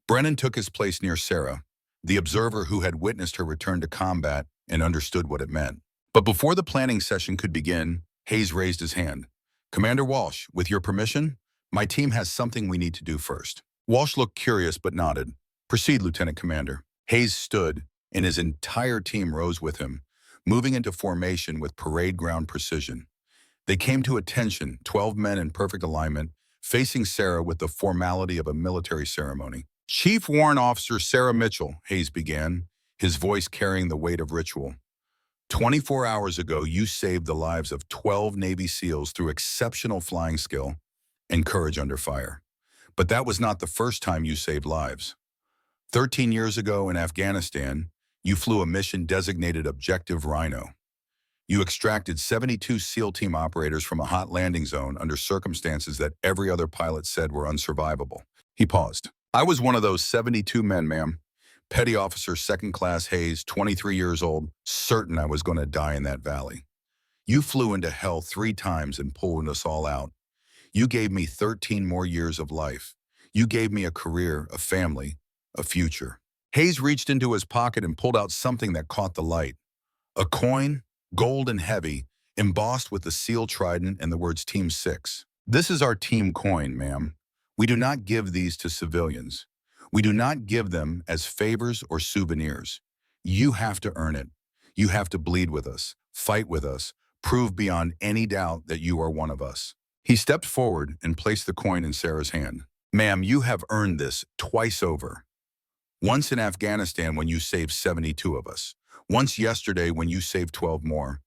A: Brennan took his place near Sarah, the observer who had witnessed her return to combat and understood what it meant. But before the planning session could begin, Hayes raised his hand. Commander Walsh, with your permission, my team has something we need to do first. Walsh looked curious but nodded. Proceed, Lieutenant Commander. Hayes stood, and his entire team rose with him, moving into formation with parade ground precision. They came to attention, 12 men in perfect alignment, facing Sarah with the formality of a military ceremony. Chief Warrant Officer Sarah Mitchell, Hayes began, his voice carrying the weight of ritual. 24 hours ago, you saved the lives of 12 Navy SEALs through exceptional flying skill and courage under fire. But that was not the first time you saved lives. 13 years ago in Afghanistan, you flew a mission designated Objective Rhino. You extracted 72 SEAL team operators from a hot landing zone under circumstances that every other pilot said were unsurvivable. He paused. I was one of those 72 men, ma'am. Petty Officer Second Class Hayes, 23 years old, certain I was going to die in that valley. You flew into hell 3 times and pulled us all out. You gave me 13 more years of life. You gave me a career, a family, a future. Hayes reached into his pocket and pulled out something that caught the light. A coin, gold and heavy, embossed with the seal trident and the words Team 6. This is our team coin, ma'am. We do not give these to civilians. We do not give them as favors or souvenirs. You have to earn it. You have to bleed with us, fight with us, prove beyond any doubt that you are one of us. He stepped forward and placed the coin in Sarah's hand. Ma'am, you have earned this twice over. Once in Afghanistan when you saved 72 of us. Once yesterday when you saved 12 more.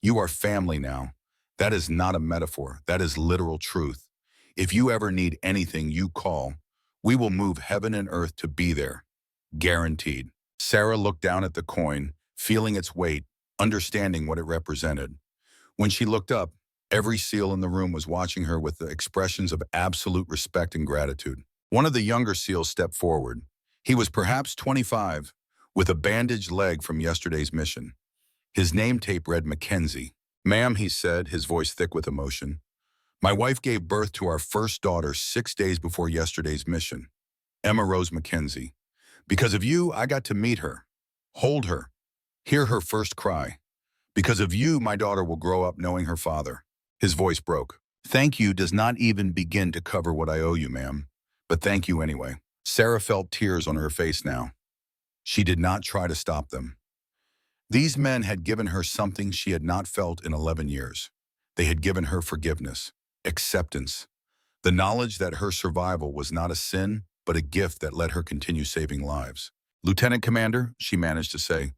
A: You are family now. That is not a metaphor. That is literal truth. If you ever need anything, you call. We will move heaven and earth to be there. Guaranteed. Sarah looked down at the coin, feeling its weight, understanding what it represented. When she looked up, every SEAL in the room was watching her with the expressions of absolute respect and gratitude. One of the younger SEALs stepped forward. He was perhaps 25, with a bandaged leg from yesterday's mission. His name tape read Mackenzie. Ma'am, he said, his voice thick with emotion. My wife gave birth to our first daughter 6 days before yesterday's mission, Emma Rose Mackenzie. Because of you, I got to meet her, hold her, hear her first cry. Because of you, my daughter will grow up knowing her father. His voice broke. Thank you does not even begin to cover what I owe you, ma'am. But thank you anyway. Sarah felt tears on her face now. She did not try to stop them. These men had given her something she had not felt in 11 years. They had given her forgiveness, acceptance, the knowledge that her survival was not a sin, but a gift that let her continue saving lives. Lieutenant Commander, she managed to say,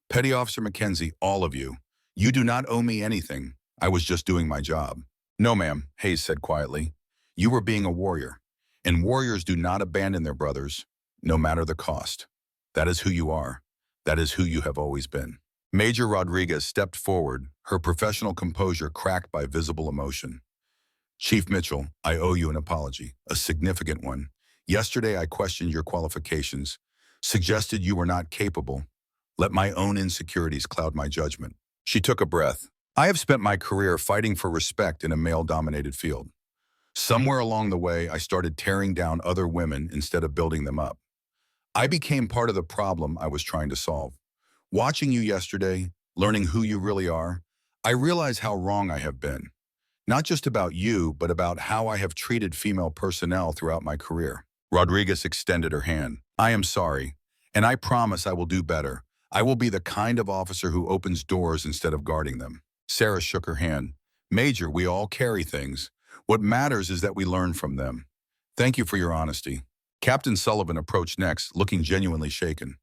A: Petty Officer Mackenzie, all of you, you do not owe me anything. I was just doing my job. No, ma'am, Hayes said quietly. You were being a warrior, and warriors do not abandon their brothers, no matter the cost. That is who you are. That is who you have always been. Major Rodriguez stepped forward, her professional composure cracked by visible emotion. Chief Mitchell, I owe you an apology, a significant one. Yesterday I questioned your qualifications, suggested you were not capable, let my own insecurities cloud my judgment. She took a breath. I have spent my career fighting for respect in a male-dominated field. Somewhere along the way, I started tearing down other women instead of building them up. I became part of the problem I was trying to solve. Watching you yesterday, learning who you really are, I realize how wrong I have been. Not just about you, but about how I have treated female personnel throughout my career. Rodriguez extended her hand. I am sorry, and I promise I will do better. I will be the kind of officer who opens doors instead of guarding them. Sarah shook her hand. Major, we all carry things. What matters is that we learn from them. Thank you for your honesty. Captain Sullivan approached next, looking genuinely shaken.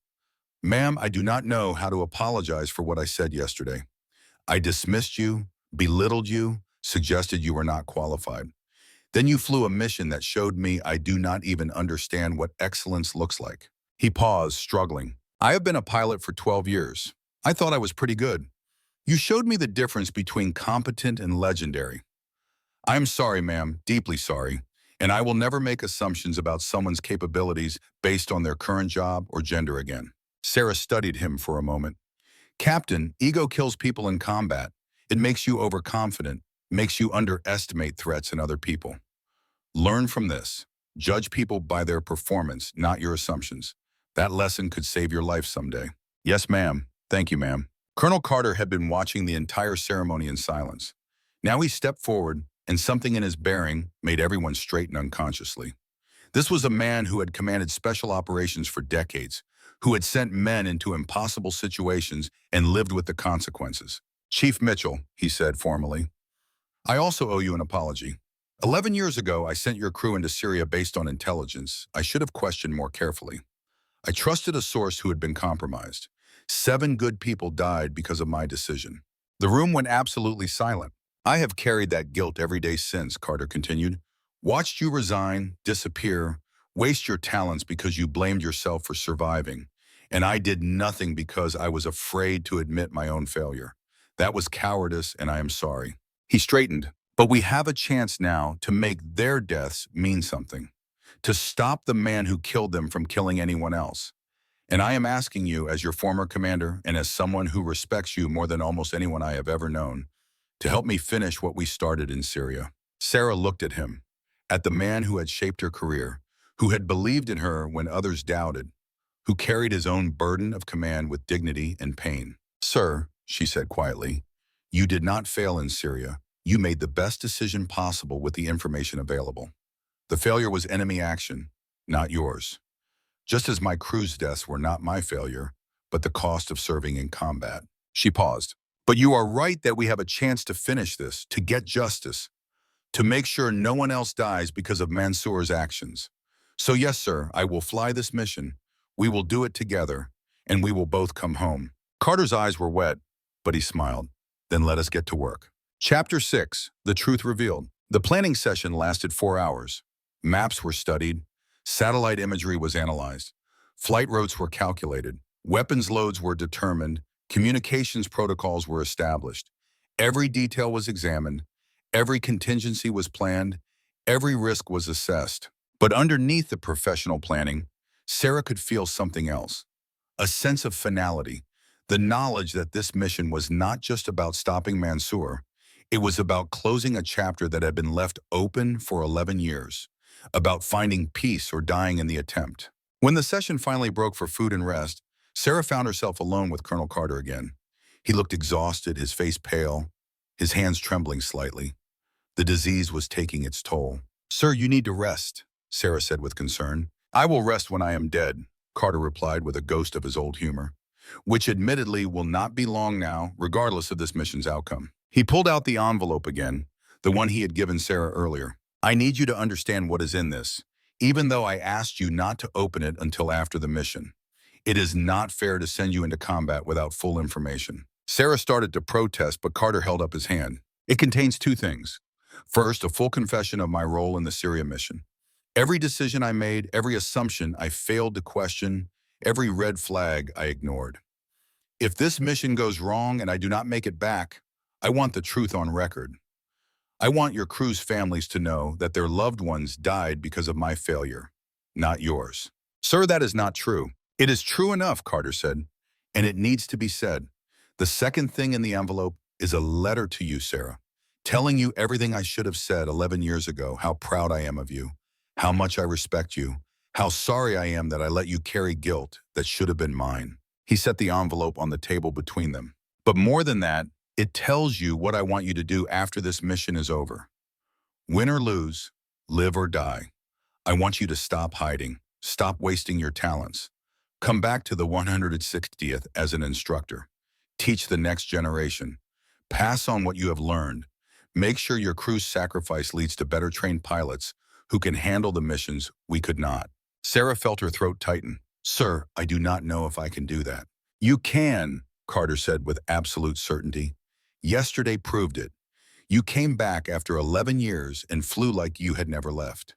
A: Ma'am, I do not know how to apologize for what I said yesterday. I dismissed you, belittled you, suggested you were not qualified. Then you flew a mission that showed me I do not even understand what excellence looks like. He paused, struggling. I have been a pilot for 12 years. I thought I was pretty good. You showed me the difference between competent and legendary. I am sorry, ma'am, deeply sorry, and I will never make assumptions about someone's capabilities based on their current job or gender again. Sarah studied him for a moment. Captain, ego kills people in combat. It makes you overconfident, makes you underestimate threats in other people. Learn from this. Judge people by their performance, not your assumptions. That lesson could save your life someday. Yes, ma'am. Thank you, ma'am. Colonel Carter had been watching the entire ceremony in silence. Now he stepped forward, and something in his bearing made everyone straighten unconsciously. This was a man who had commanded special operations for decades, who had sent men into impossible situations and lived with the consequences. Chief Mitchell, he said formally, I also owe you an apology. 11 years ago, I sent your crew into Syria based on intelligence. I should have questioned more carefully. I trusted a source who had been compromised. 7 good people died because of my decision. The room went absolutely silent. I have carried that guilt every day since, Carter continued. Watched you resign, disappear, waste your talents because you blamed yourself for surviving. And I did nothing because I was afraid to admit my own failure. That was cowardice, and I am sorry. He straightened. But we have a chance now to make their deaths mean something, to stop the man who killed them from killing anyone else. And I am asking you, as your former commander and as someone who respects you more than almost anyone I have ever known, to help me finish what we started in Syria. Sarah looked at him, at the man who had shaped her career, who had believed in her when others doubted, who carried his own burden of command with dignity and pain. "Sir," she said quietly, "you did not fail in Syria. You made the best decision possible with the information available. The failure was enemy action, not yours. Just as my crew's deaths were not my failure, but the cost of serving in combat." She paused. "But you are right that we have a chance to finish this, to get justice, to make sure no one else dies because of Mansour's actions. So yes, sir, I will fly this mission. We will do it together, and we will both come home." Carter's eyes were wet, but he smiled. "Then let us get to work." Chapter 6, The Truth Revealed. The planning session lasted 4 hours. Maps were studied, satellite imagery was analyzed, flight routes were calculated, weapons loads were determined, communications protocols were established. Every detail was examined, every contingency was planned, every risk was assessed. But underneath the professional planning, Sarah could feel something else, a sense of finality, the knowledge that this mission was not just about stopping Mansour, it was about closing a chapter that had been left open for 11 years, about finding peace or dying in the attempt. When the session finally broke for food and rest, Sarah found herself alone with Colonel Carter again. He looked exhausted, his face pale, his hands trembling slightly. The disease was taking its toll. "Sir, you need to rest," Sarah said with concern. "I will rest when I am dead," Carter replied with a ghost of his old humor, "which admittedly will not be long now, regardless of this mission's outcome." He pulled out the envelope again, the one he had given Sarah earlier. "I need you to understand what is in this, even though I asked you not to open it until after the mission. It is not fair to send you into combat without full information." Sarah started to protest, but Carter held up his hand. "It contains 2 things. First, a full confession of my role in the Syria mission. Every decision I made, every assumption I failed to question, every red flag I ignored. If this mission goes wrong and I do not make it back, I want the truth on record. I want your crew's families to know that their loved ones died because of my failure, not yours." "Sir, that is not true." "It is true enough," Carter said, "and it needs to be said. The second thing in the envelope is a letter to you, Sarah, telling you everything I should have said 11 years ago, how proud I am of you, how much I respect you, how sorry I am that I let you carry guilt that should have been mine." He set the envelope on the table between them. "But more than that, it tells you what I want you to do after this mission is over. Win or lose, live or die. I want you to stop hiding, stop wasting your talents. Come back to the 160th as an instructor. Teach the next generation. Pass on what you have learned. Make sure your crew's sacrifice leads to better trained pilots who can handle the missions we could not." Sarah felt her throat tighten. "Sir, I do not know if I can do that." "You can," Carter said with absolute certainty. "Yesterday proved it. You came back after 11 years and flew like you had never left.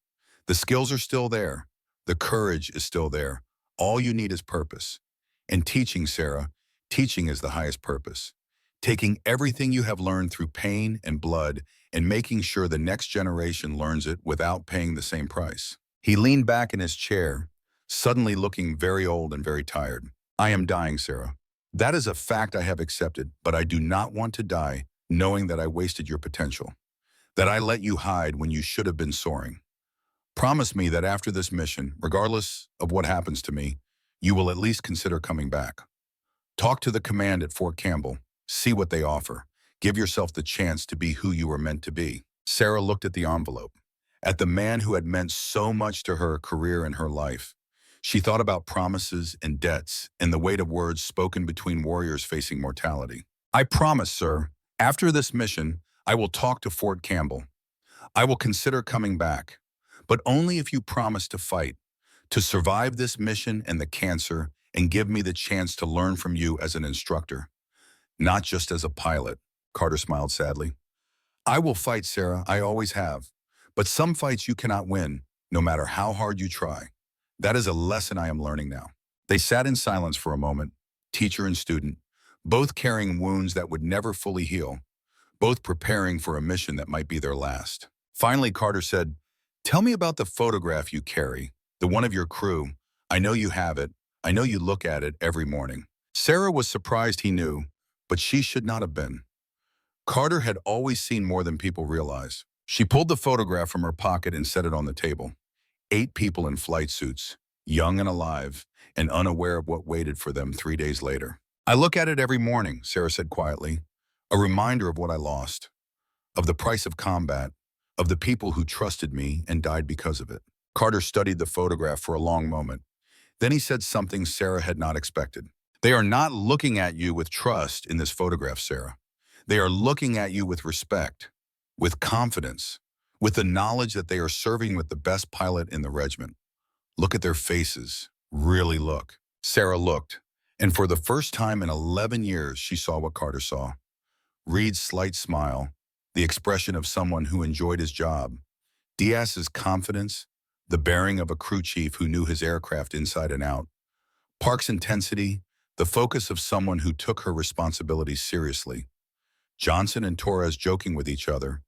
A: The skills are still there. The courage is still there. All you need is purpose. And teaching, Sarah, teaching is the highest purpose. Taking everything you have learned through pain and blood and making sure the next generation learns it without paying the same price." He leaned back in his chair, suddenly looking very old and very tired. "I am dying, Sarah. That is a fact I have accepted, but I do not want to die knowing that I wasted your potential, that I let you hide when you should have been soaring. Promise me that after this mission, regardless of what happens to me, you will at least consider coming back. Talk to the command at Fort Campbell. See what they offer. Give yourself the chance to be who you were meant to be." Sarah looked at the envelope, at the man who had meant so much to her career and her life. She thought about promises and debts and the weight of words spoken between warriors facing mortality. "I promise, sir, after this mission, I will talk to Fort Campbell. I will consider coming back, but only if you promise to fight, to survive this mission and the cancer, and give me the chance to learn from you as an instructor, not just as a pilot." Carter smiled sadly. "I will fight, Sarah, I always have. But some fights you cannot win, no matter how hard you try. That is a lesson I am learning now." They sat in silence for a moment, teacher and student, both carrying wounds that would never fully heal, both preparing for a mission that might be their last. Finally, Carter said, "Tell me about the photograph you carry, the one of your crew. I know you have it. I know you look at it every morning." Sarah was surprised he knew, but she should not have been. Carter had always seen more than people realize. She pulled the photograph from her pocket and set it on the table. 8 people in flight suits, young and alive, and unaware of what waited for them 3 days later. I look at it every morning, Sarah said quietly. A reminder of what I lost, of the price of combat, of the people who trusted me and died because of it. Carter studied the photograph for a long moment. Then he said something Sarah had not expected. They are not looking at you with trust in this photograph, Sarah. They are looking at you with respect, with confidence, with the knowledge that they are serving with the best pilot in the regiment. Look at their faces. Really look. Sarah looked, and for the first time in 11 years, she saw what Carter saw. Reed's slight smile, the expression of someone who enjoyed his job. Diaz's confidence, the bearing of a crew chief who knew his aircraft inside and out. Park's intensity, the focus of someone who took her responsibilities seriously. Johnson and Torres joking with each other.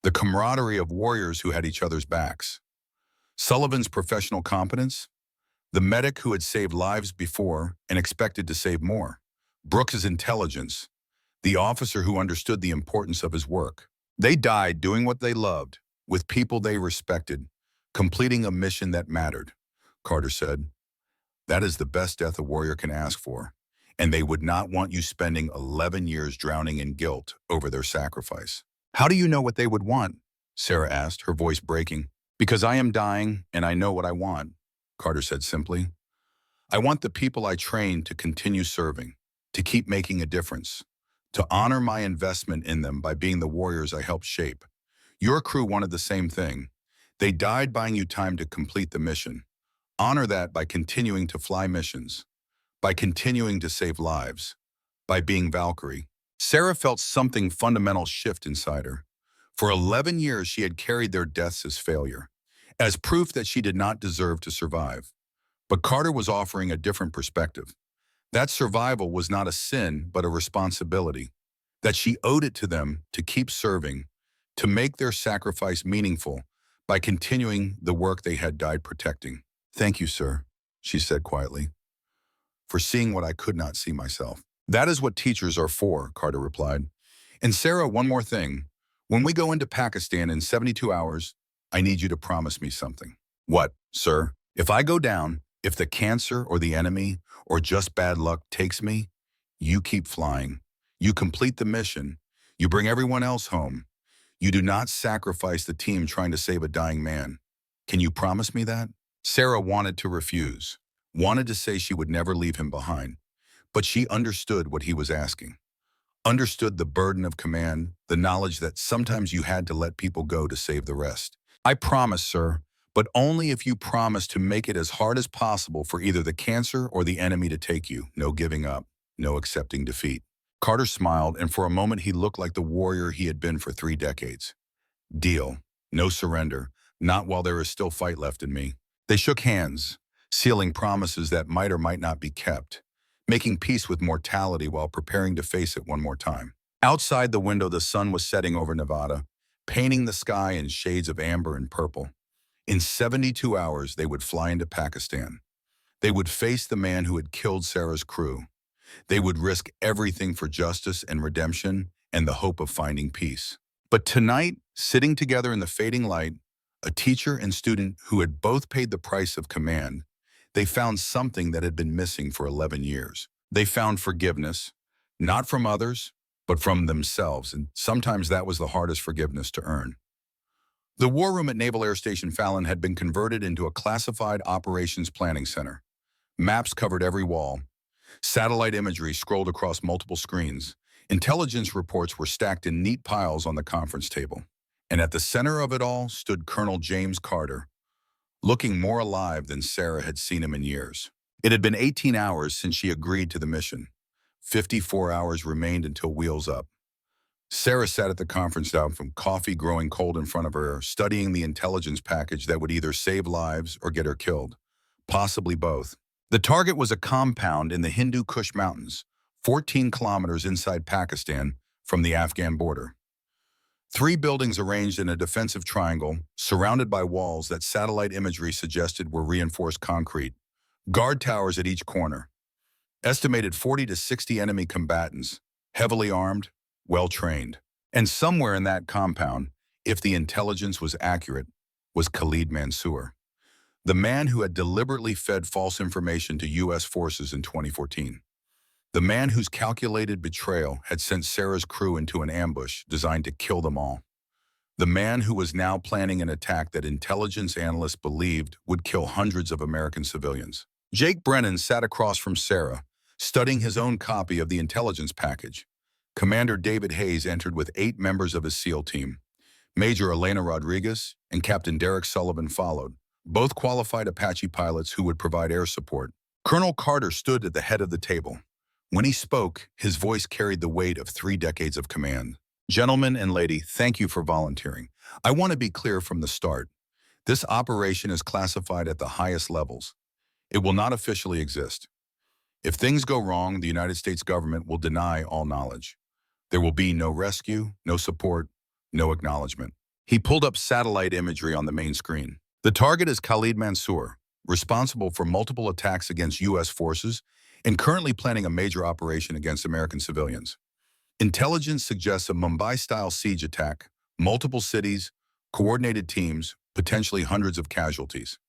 A: The camaraderie of warriors who had each other's backs. Sullivan's professional competence. The medic who had saved lives before and expected to save more. Brooks's intelligence. The officer who understood the importance of his work. They died doing what they loved, with people they respected, completing a mission that mattered, Carter said. That is the best death a warrior can ask for, and they would not want you spending 11 years drowning in guilt over their sacrifice. How do you know what they would want? Sarah asked, her voice breaking. Because I am dying, and I know what I want, Carter said simply. I want the people I trained to continue serving, to keep making a difference, to honor my investment in them by being the warriors I helped shape. Your crew wanted the same thing. They died buying you time to complete the mission. Honor that by continuing to fly missions, by continuing to save lives, by being Valkyrie. Sarah felt something fundamental shift inside her. For 11 years, she had carried their deaths as failure, as proof that she did not deserve to survive. But Carter was offering a different perspective. That survival was not a sin, but a responsibility, that she owed it to them to keep serving, to make their sacrifice meaningful by continuing the work they had died protecting. Thank you, sir, she said quietly, for seeing what I could not see myself. That is what teachers are for, Carter replied. And Sarah, one more thing. When we go into Pakistan in 72 hours, I need you to promise me something. What, sir? If I go down, if the cancer or the enemy or just bad luck takes me, you keep flying. You complete the mission. You bring everyone else home. You do not sacrifice the team trying to save a dying man. Can you promise me that? Sarah wanted to refuse, wanted to say she would never leave him behind, but she understood what he was asking. Understood the burden of command, the knowledge that sometimes you had to let people go to save the rest. I promise, sir, but only if you promise to make it as hard as possible for either the cancer or the enemy to take you. No giving up, no accepting defeat. Carter smiled, and for a moment he looked like the warrior he had been for 3 decades. Deal. No surrender. Not while there is still fight left in me. They shook hands, sealing promises that might or might not be kept, making peace with mortality while preparing to face it one more time. Outside the window, the sun was setting over Nevada, painting the sky in shades of amber and purple. In 72 hours, they would fly into Pakistan. They would face the man who had killed Sarah's crew. They would risk everything for justice and redemption and the hope of finding peace. But tonight, sitting together in the fading light, a teacher and student who had both paid the price of command, they found something that had been missing for 11 years. They found forgiveness, not from others, but from themselves, and sometimes that was the hardest forgiveness to earn. The war room at Naval Air Station Fallon had been converted into a classified operations planning center. Maps covered every wall. Satellite imagery scrolled across multiple screens. Intelligence reports were stacked in neat piles on the conference table. And at the center of it all stood Colonel James Carter, looking more alive than Sarah had seen him in years. It had been 18 hours since she agreed to the mission. 54 hours remained until wheels up. Sarah sat at the conference table from coffee growing cold in front of her, studying the intelligence package that would either save lives or get her killed, possibly both. The target was a compound in the Hindu Kush Mountains, 14 kilometers inside Pakistan from the Afghan border. 3 buildings arranged in a defensive triangle, surrounded by walls that satellite imagery suggested were reinforced concrete. Guard towers at each corner. Estimated 40 to 60 enemy combatants, heavily armed, well-trained. And somewhere in that compound, if the intelligence was accurate, was Khalid Mansour, the man who had deliberately fed false information to U.S. forces in 2014. The man whose calculated betrayal had sent Sarah's crew into an ambush designed to kill them all. The man who was now planning an attack that intelligence analysts believed would kill hundreds of American civilians. Jake Brennan sat across from Sarah, studying his own copy of the intelligence package. Commander David Hayes entered with 8 members of his SEAL team. Major Elena Rodriguez and Captain Derek Sullivan followed, both qualified Apache pilots who would provide air support. Colonel Carter stood at the head of the table. When he spoke, his voice carried the weight of 3 decades of command. Gentlemen and lady, thank you for volunteering. I want to be clear from the start. This operation is classified at the highest levels. It will not officially exist. If things go wrong, the United States government will deny all knowledge. There will be no rescue, no support, no acknowledgement. He pulled up satellite imagery on the main screen. The target is Khalid Mansour, responsible for multiple attacks against U.S. forces and currently planning a major operation against American civilians. Intelligence suggests a Mumbai-style siege attack, multiple cities, coordinated teams, potentially hundreds of casualties.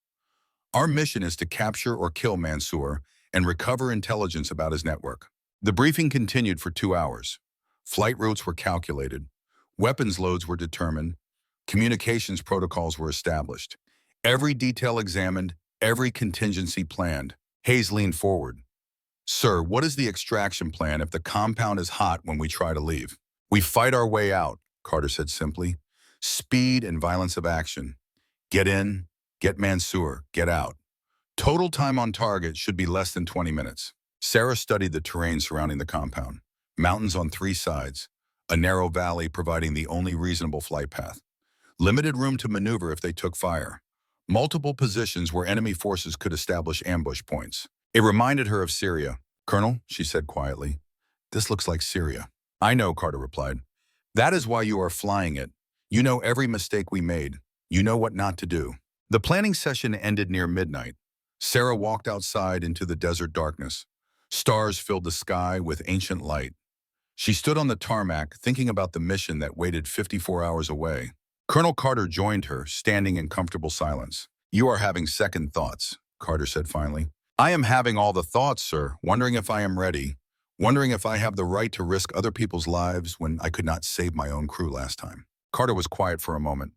A: Our mission is to capture or kill Mansour and recover intelligence about his network. The briefing continued for 2 hours. Flight routes were calculated, weapons loads were determined, communications protocols were established. Every detail examined, every contingency planned. Hayes leaned forward. Sir, what is the extraction plan if the compound is hot when we try to leave? We fight our way out, Carter said simply. Speed and violence of action. Get in, get Mansour, get out. Total time on target should be less than 20 minutes. Sarah studied the terrain surrounding the compound. Mountains on 3 sides, a narrow valley providing the only reasonable flight path. Limited room to maneuver if they took fire. Multiple positions where enemy forces could establish ambush points. It reminded her of Syria. Colonel, she said quietly, this looks like Syria. I know, Carter replied. That is why you are flying it. You know every mistake we made. You know what not to do. The planning session ended near midnight. Sarah walked outside into the desert darkness. Stars filled the sky with ancient light. She stood on the tarmac thinking about the mission that waited 54 hours away. Colonel Carter joined her, standing in comfortable silence. You are having second thoughts, Carter said finally. I am having all the thoughts, sir, wondering if I am ready, wondering if I have the right to risk other people's lives when I could not save my own crew last time. Carter was quiet for a moment.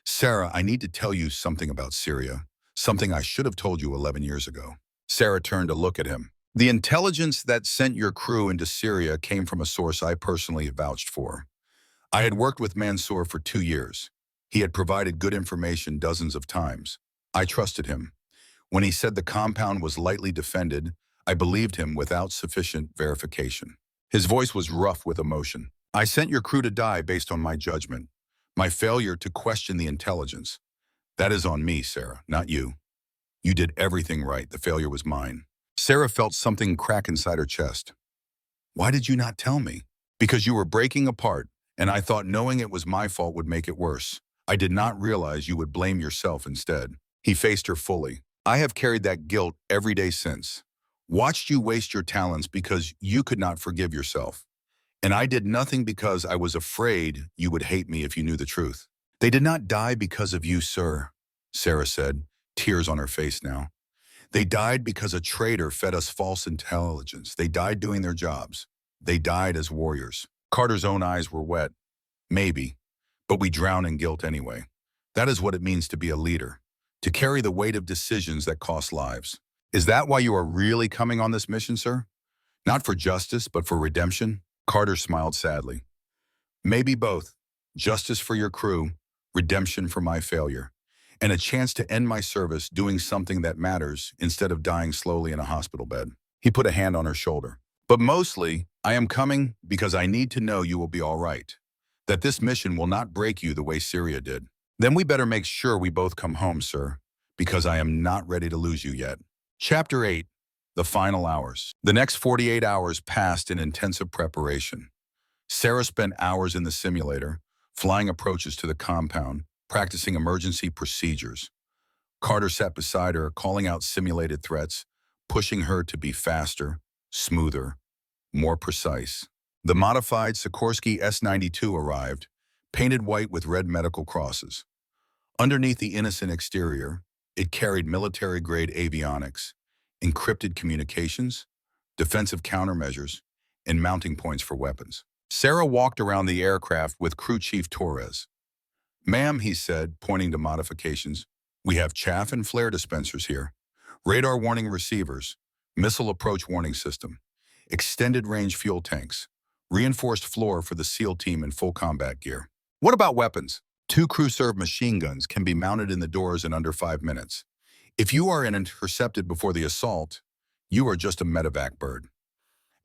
A: Sarah, I need to tell you something about Syria, something I should have told you 11 years ago. Sarah turned to look at him. The intelligence that sent your crew into Syria came from a source I personally vouched for. I had worked with Mansour for 2 years. He had provided good information dozens of times. I trusted him. When he said the compound was lightly defended, I believed him without sufficient verification. His voice was rough with emotion. I sent your crew to die based on my judgment, my failure to question the intelligence. That is on me, Sarah, not you. You did everything right. The failure was mine. Sarah felt something crack inside her chest. Why did you not tell me? Because you were breaking apart, and I thought knowing it was my fault would make it worse. I did not realize you would blame yourself instead. He faced her fully. I have carried that guilt every day since. Watched you waste your talents because you could not forgive yourself. And I did nothing because I was afraid you would hate me if you knew the truth. They did not die because of you, sir, Sarah said, tears on her face now. They died because a traitor fed us false intelligence. They died doing their jobs. They died as warriors. Carter's own eyes were wet. Maybe, but we drown in guilt anyway. That is what it means to be a leader, to carry the weight of decisions that cost lives. Is that why you are really coming on this mission, sir? Not for justice, but for redemption? Carter smiled sadly. Maybe both. Justice for your crew, redemption for my failure, and a chance to end my service doing something that matters instead of dying slowly in a hospital bed. He put a hand on her shoulder. But mostly, I am coming because I need to know you will be all right, that this mission will not break you the way Syria did. Then we better make sure we both come home, sir, because I am not ready to lose you yet. Chapter 8. The Final Hours. The next 48 hours passed in intensive preparation. Sarah spent hours in the simulator, flying approaches to the compound, practicing emergency procedures. Carter sat beside her, calling out simulated threats, pushing her to be faster, smoother, more precise. The modified Sikorsky S-92 arrived, painted white with red medical crosses. Underneath the innocent exterior, it carried military-grade avionics, encrypted communications, defensive countermeasures, and mounting points for weapons. Sarah walked around the aircraft with Crew Chief Torres. "Ma'am," he said, pointing to modifications, "we have chaff and flare dispensers here, radar warning receivers, missile approach warning system, extended range fuel tanks, reinforced floor for the SEAL team in full combat gear. What about weapons? 2 crew-served machine guns can be mounted in the doors in under 5 minutes. If you are intercepted before the assault, you are just a medevac bird.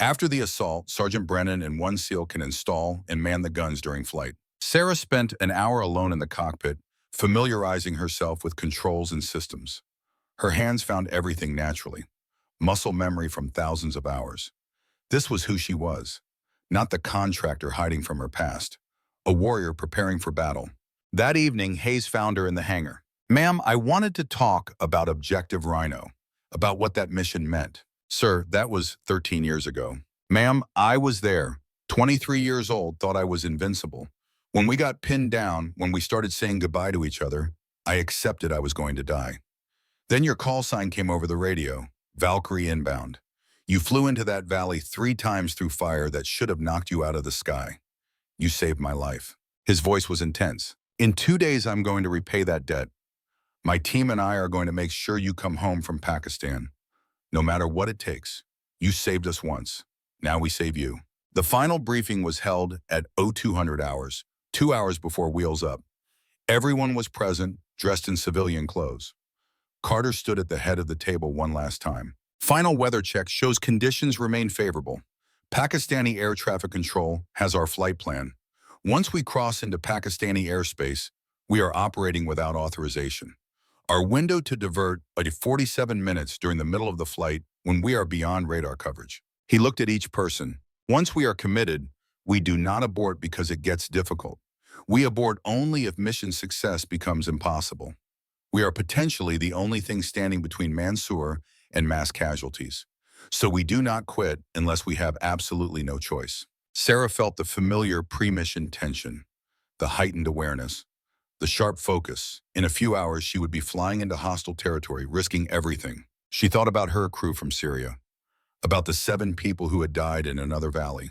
A: After the assault, Sergeant Brennan and 1 SEAL can install and man the guns during flight." Sarah spent an hour alone in the cockpit, familiarizing herself with controls and systems. Her hands found everything naturally, muscle memory from thousands of hours. This was who she was, not the contractor hiding from her past, a warrior preparing for battle. That evening, Hayes found her in the hangar. "Ma'am, I wanted to talk about Objective Rhino, about what that mission meant." "Sir, that was 13 years ago." "Ma'am, I was there. 23 years old, thought I was invincible. When we got pinned down, when we started saying goodbye to each other, I accepted I was going to die. Then your call sign came over the radio, Valkyrie inbound. You flew into that valley 3 times through fire that should have knocked you out of the sky. You saved my life." His voice was intense. "In 2 days, I'm going to repay that debt. My team and I are going to make sure you come home from Pakistan. No matter what it takes. You saved us once. Now we save you." The final briefing was held at 0200 hours, 2 hours before Wheels Up. Everyone was present, dressed in civilian clothes. Carter stood at the head of the table one last time. "Final weather check shows conditions remain favorable. Pakistani air traffic control has our flight plan. Once we cross into Pakistani airspace, we are operating without authorization. Our window to divert is 47 minutes during the middle of the flight when we are beyond radar coverage." He looked at each person. "Once we are committed, we do not abort because it gets difficult. We abort only if mission success becomes impossible. We are potentially the only thing standing between Mansour and mass casualties. So we do not quit unless we have absolutely no choice." Sarah felt the familiar pre-mission tension, the heightened awareness, the sharp focus. In a few hours, she would be flying into hostile territory, risking everything. She thought about her crew from Syria, about the 7 people who had died in another valley,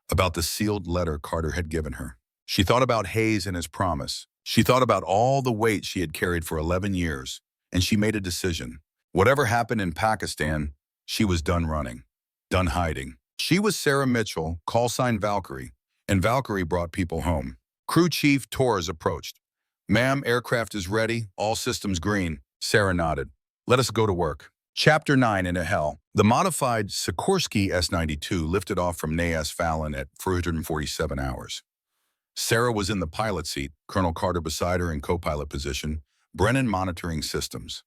A: about the sealed letter Carter had given her. She thought about Hayes and his promise. She thought about all the weight she had carried for 11 years, and she made a decision. Whatever happened in Pakistan, she was done running, done hiding. She was Sarah Mitchell, call sign Valkyrie, and Valkyrie brought people home. Crew Chief Torres approached. "Ma'am, aircraft is ready, all systems green." Sarah nodded. "Let us go to work." Chapter 9 in a Hell. The modified Sikorsky S-92 lifted off from Neyes Fallon at 447 hours. Sarah was in the pilot seat, Colonel Carter beside her in co-pilot position, Brennan monitoring systems.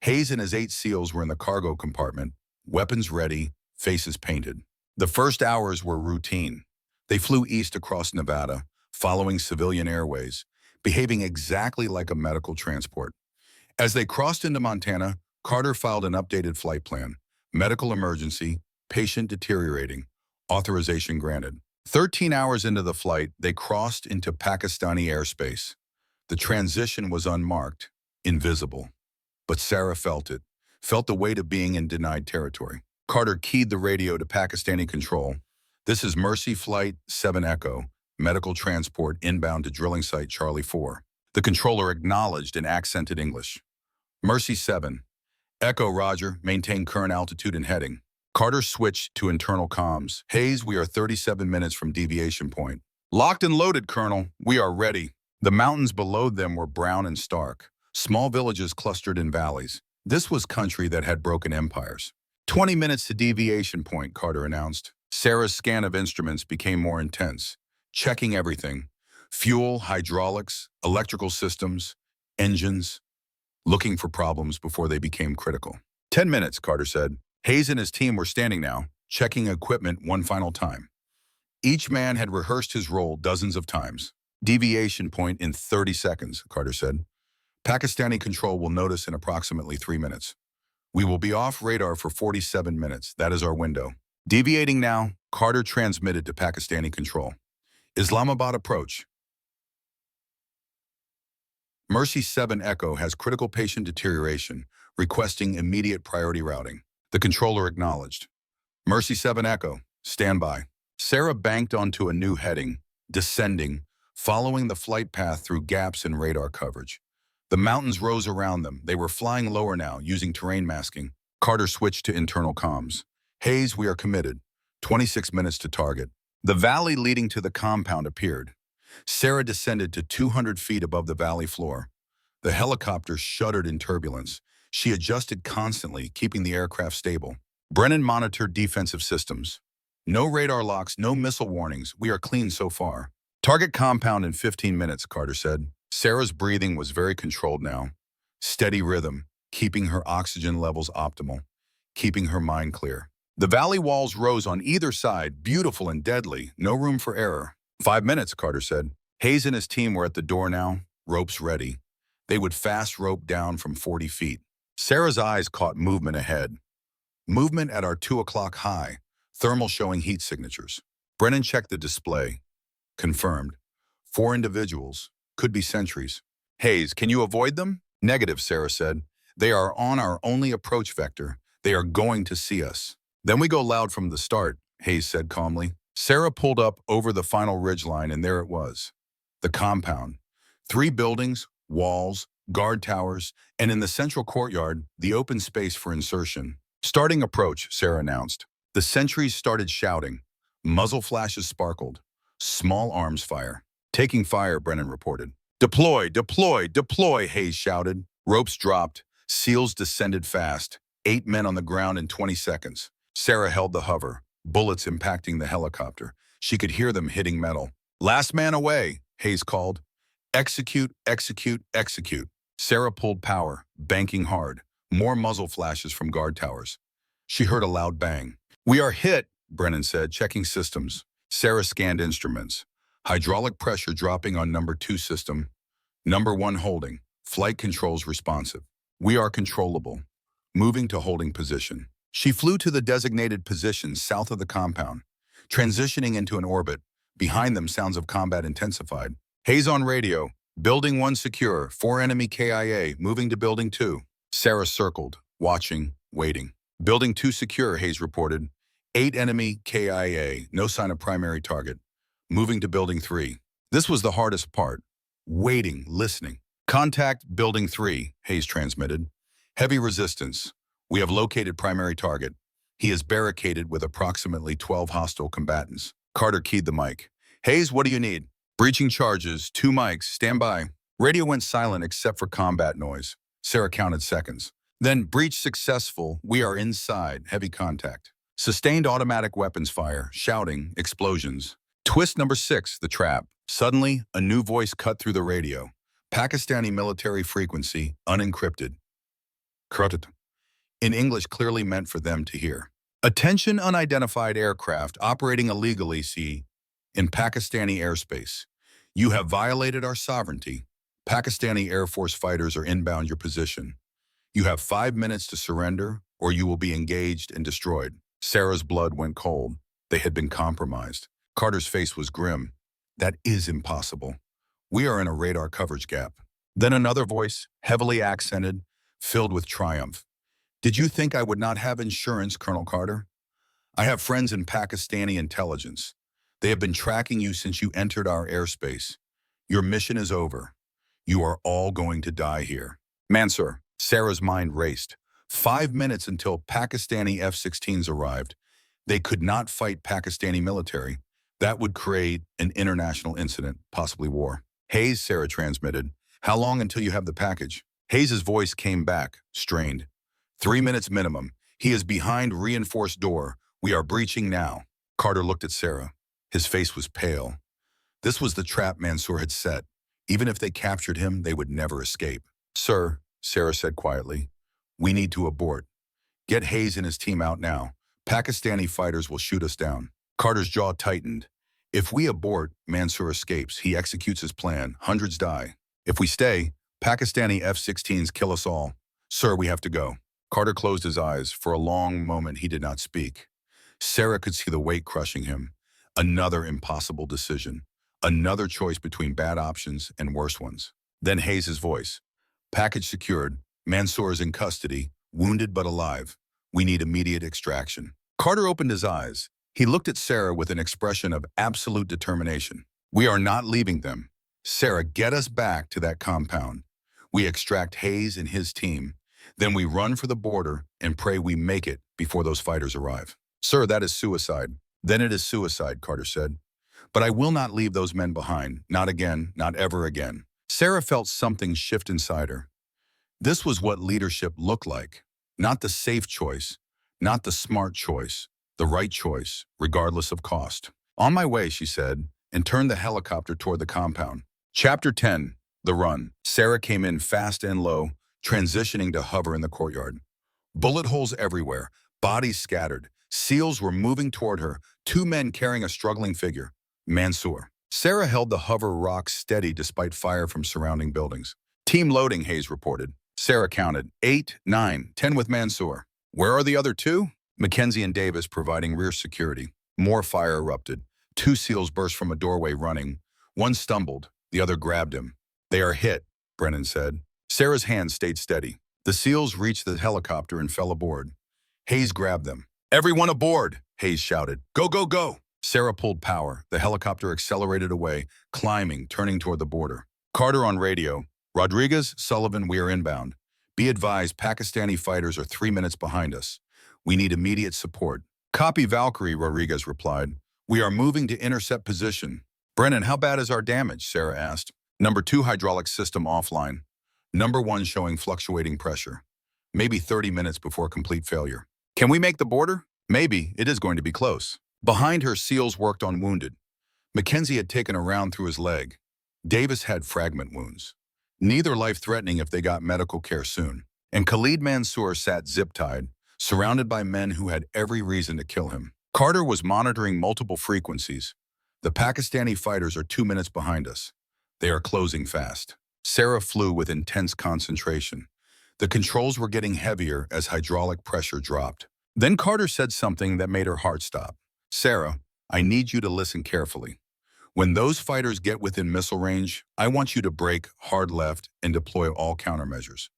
A: Hayes and his 8 SEALs were in the cargo compartment, weapons ready, faces painted. The first hours were routine. They flew east across Nevada, following civilian airways, behaving exactly like a medical transport. As they crossed into Montana, Carter filed an updated flight plan. Medical emergency, patient deteriorating, authorization granted. 13 hours into the flight, they crossed into Pakistani airspace. The transition was unmarked, invisible. But Sarah felt it, felt the weight of being in denied territory. Carter keyed the radio to Pakistani control. "This is Mercy Flight 7 Echo, medical transport inbound to drilling site Charlie 4. The controller acknowledged in accented English. "Mercy 7. Echo, Roger. Maintain current altitude and heading." Carter switched to internal comms. "Hayes, we are 37 minutes from deviation point." "Locked and loaded, Colonel. We are ready." The mountains below them were brown and stark. Small villages clustered in valleys. This was country that had broken empires. 20 minutes to deviation point, Carter announced. Sarah's scan of instruments became more intense, checking everything. Fuel, hydraulics, electrical systems, engines, looking for problems before they became critical. 10 minutes, Carter said. Hayes and his team were standing now, checking equipment one final time. Each man had rehearsed his role dozens of times. Deviation point in 30 seconds, Carter said. Pakistani control will notice in approximately 3 minutes. We will be off radar for 47 minutes. That is our window. Deviating now, Carter transmitted to Pakistani control. Islamabad approach. Mercy 7 Echo has critical patient deterioration, requesting immediate priority routing. The controller acknowledged. Mercy 7 Echo, stand by. Sarah banked onto a new heading, descending, following the flight path through gaps in radar coverage. The mountains rose around them. They were flying lower now, using terrain masking. Carter switched to internal comms. Hayes, we are committed. 26 minutes to target. The valley leading to the compound appeared. Sarah descended to 200 feet above the valley floor. The helicopter shuddered in turbulence. She adjusted constantly, keeping the aircraft stable. Brennan monitored defensive systems. No radar locks, no missile warnings. We are clean so far. Target compound in 15 minutes, Carter said. Sarah's breathing was very controlled now. Steady rhythm, keeping her oxygen levels optimal, keeping her mind clear. The valley walls rose on either side, beautiful and deadly, no room for error. 5 minutes, Carter said. Hayes and his team were at the door now, ropes ready. They would fast rope down from 40 feet. Sarah's eyes caught movement ahead. Movement at our 2 o'clock high, thermal showing heat signatures. Brennan checked the display. Confirmed. 4 individuals. Could be sentries. Hayes, can you avoid them? Negative, Sarah said. They are on our only approach vector. They are going to see us. Then we go loud from the start, Hayes said calmly. Sarah pulled up over the final ridgeline, and there it was. The compound. 3 buildings, walls, guard towers, and in the central courtyard, the open space for insertion. Starting approach, Sarah announced. The sentries started shouting. Muzzle flashes sparkled. Small arms fire. Taking fire, Brennan reported. Deploy, deploy, deploy, Hayes shouted. Ropes dropped. Seals descended fast. 8 men on the ground in 20 seconds. Sarah held the hover, bullets impacting the helicopter. She could hear them hitting metal. Last man away, Hayes called. Execute, execute, execute. Sarah pulled power, banking hard. More muzzle flashes from guard towers. She heard a loud bang. We are hit, Brennan said, checking systems. Sarah scanned instruments. Hydraulic pressure dropping on number 2 system. Number 1 holding. Flight controls responsive. We are controllable. Moving to holding position. She flew to the designated position south of the compound, transitioning into an orbit. Behind them, sounds of combat intensified. Hayes on radio. Building 1 secure. 4 enemy KIA. Moving to building 2. Sarah circled, watching, waiting. Building 2 secure, Hayes reported. 8 enemy KIA. No sign of primary target. Moving to building 3. This was the hardest part. Waiting, listening. Contact building 3, Hayes transmitted. Heavy resistance. We have located primary target. He is barricaded with approximately 12 hostile combatants. Carter keyed the mic. Hayes, what do you need? Breaching charges, 2 mics, stand by. Radio went silent except for combat noise. Sarah counted seconds. Then, breach successful, we are inside, heavy contact. Sustained automatic weapons fire, shouting, explosions. Twist number 6, the trap. Suddenly, a new voice cut through the radio. Pakistani military frequency, unencrypted. Krutat. In English clearly meant for them to hear. Attention unidentified aircraft operating illegally, in Pakistani airspace. You have violated our sovereignty. Pakistani Air Force fighters are inbound your position. You have 5 minutes to surrender, or you will be engaged and destroyed. Sarah's blood went cold. They had been compromised. Carter's face was grim. That is impossible. We are in a radar coverage gap. Then another voice, heavily accented, filled with triumph. Did you think I would not have insurance, Colonel Carter? I have friends in Pakistani intelligence. They have been tracking you since you entered our airspace. Your mission is over. You are all going to die here. Mansur, Sarah's mind raced. 5 minutes until Pakistani F-16s arrived. They could not fight Pakistani military. That would create an international incident, possibly war. Hayes, Sarah transmitted. How long until you have the package? Hayes's voice came back, strained. 3 minutes minimum. He is behind reinforced door. We are breaching now. Carter looked at Sarah. His face was pale. This was the trap Mansur had set. Even if they captured him, they would never escape. Sir, Sarah said quietly, we need to abort. Get Hayes and his team out now. Pakistani fighters will shoot us down. Carter's jaw tightened. If we abort, Mansur escapes. He executes his plan. Hundreds die. If we stay, Pakistani F-16s kill us all. Sir, we have to go. Carter closed his eyes. For a long moment, he did not speak. Sarah could see the weight crushing him. Another impossible decision. Another choice between bad options and worse ones. Then Hayes' voice. Package secured. Mansour is in custody, wounded but alive. We need immediate extraction. Carter opened his eyes. He looked at Sarah with an expression of absolute determination. We are not leaving them. Sarah, get us back to that compound. We extract Hayes and his team. Then we run for the border and pray we make it before those fighters arrive. Sir, that is suicide. Then it is suicide, Carter said. But I will not leave those men behind. Not again, not ever again. Sarah felt something shift inside her. This was what leadership looked like. Not the safe choice, not the smart choice, the right choice, regardless of cost. On my way, she said, and turned the helicopter toward the compound. Chapter 10, The Run. Sarah came in fast and low, transitioning to hover in the courtyard. Bullet holes everywhere, bodies scattered. SEALs were moving toward her, two men carrying a struggling figure. Mansour. Sarah held the hover rock steady despite fire from surrounding buildings. Team loading, Hayes reported. Sarah counted. 8, 9, 10 with Mansour. Where are the other two? Mackenzie and Davis providing rear security. More fire erupted. Two SEALs burst from a doorway running. One stumbled. The other grabbed him. They are hit, Brennan said. Sarah's hand stayed steady. The SEALs reached the helicopter and fell aboard. Hayes grabbed them. Everyone aboard, Hayes shouted. Go, go, go. Sarah pulled power. The helicopter accelerated away, climbing, turning toward the border. Carter on radio. Rodriguez, Sullivan, we are inbound. Be advised, Pakistani fighters are 3 minutes behind us. We need immediate support. Copy, Valkyrie, Rodriguez replied. We are moving to intercept position. Brennan, how bad is our damage? Sarah asked. Number 2 hydraulic system offline. Number 1 showing fluctuating pressure. Maybe 30 minutes before complete failure. Can we make the border? Maybe. It is going to be close. Behind her, SEALs worked on wounded. Mackenzie had taken a round through his leg. Davis had fragment wounds. Neither life-threatening if they got medical care soon. And Khalid Mansour sat zip-tied, surrounded by men who had every reason to kill him. Carter was monitoring multiple frequencies. The Pakistani fighters are 2 minutes behind us. They are closing fast. Sarah flew with intense concentration. The controls were getting heavier as hydraulic pressure dropped. Then Carter said something that made her heart stop. Sarah, I need you to listen carefully. When those fighters get within missile range, I want you to brake hard left and deploy all countermeasures.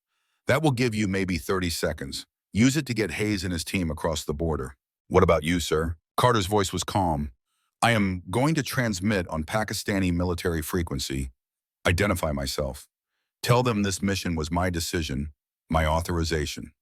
A: That will give you maybe 30 seconds. Use it to get Hayes and his team across the border. What about you, sir? Carter's voice was calm. I am going to transmit on Pakistani military frequency. Identify myself. Tell them this mission was my decision, my authorization,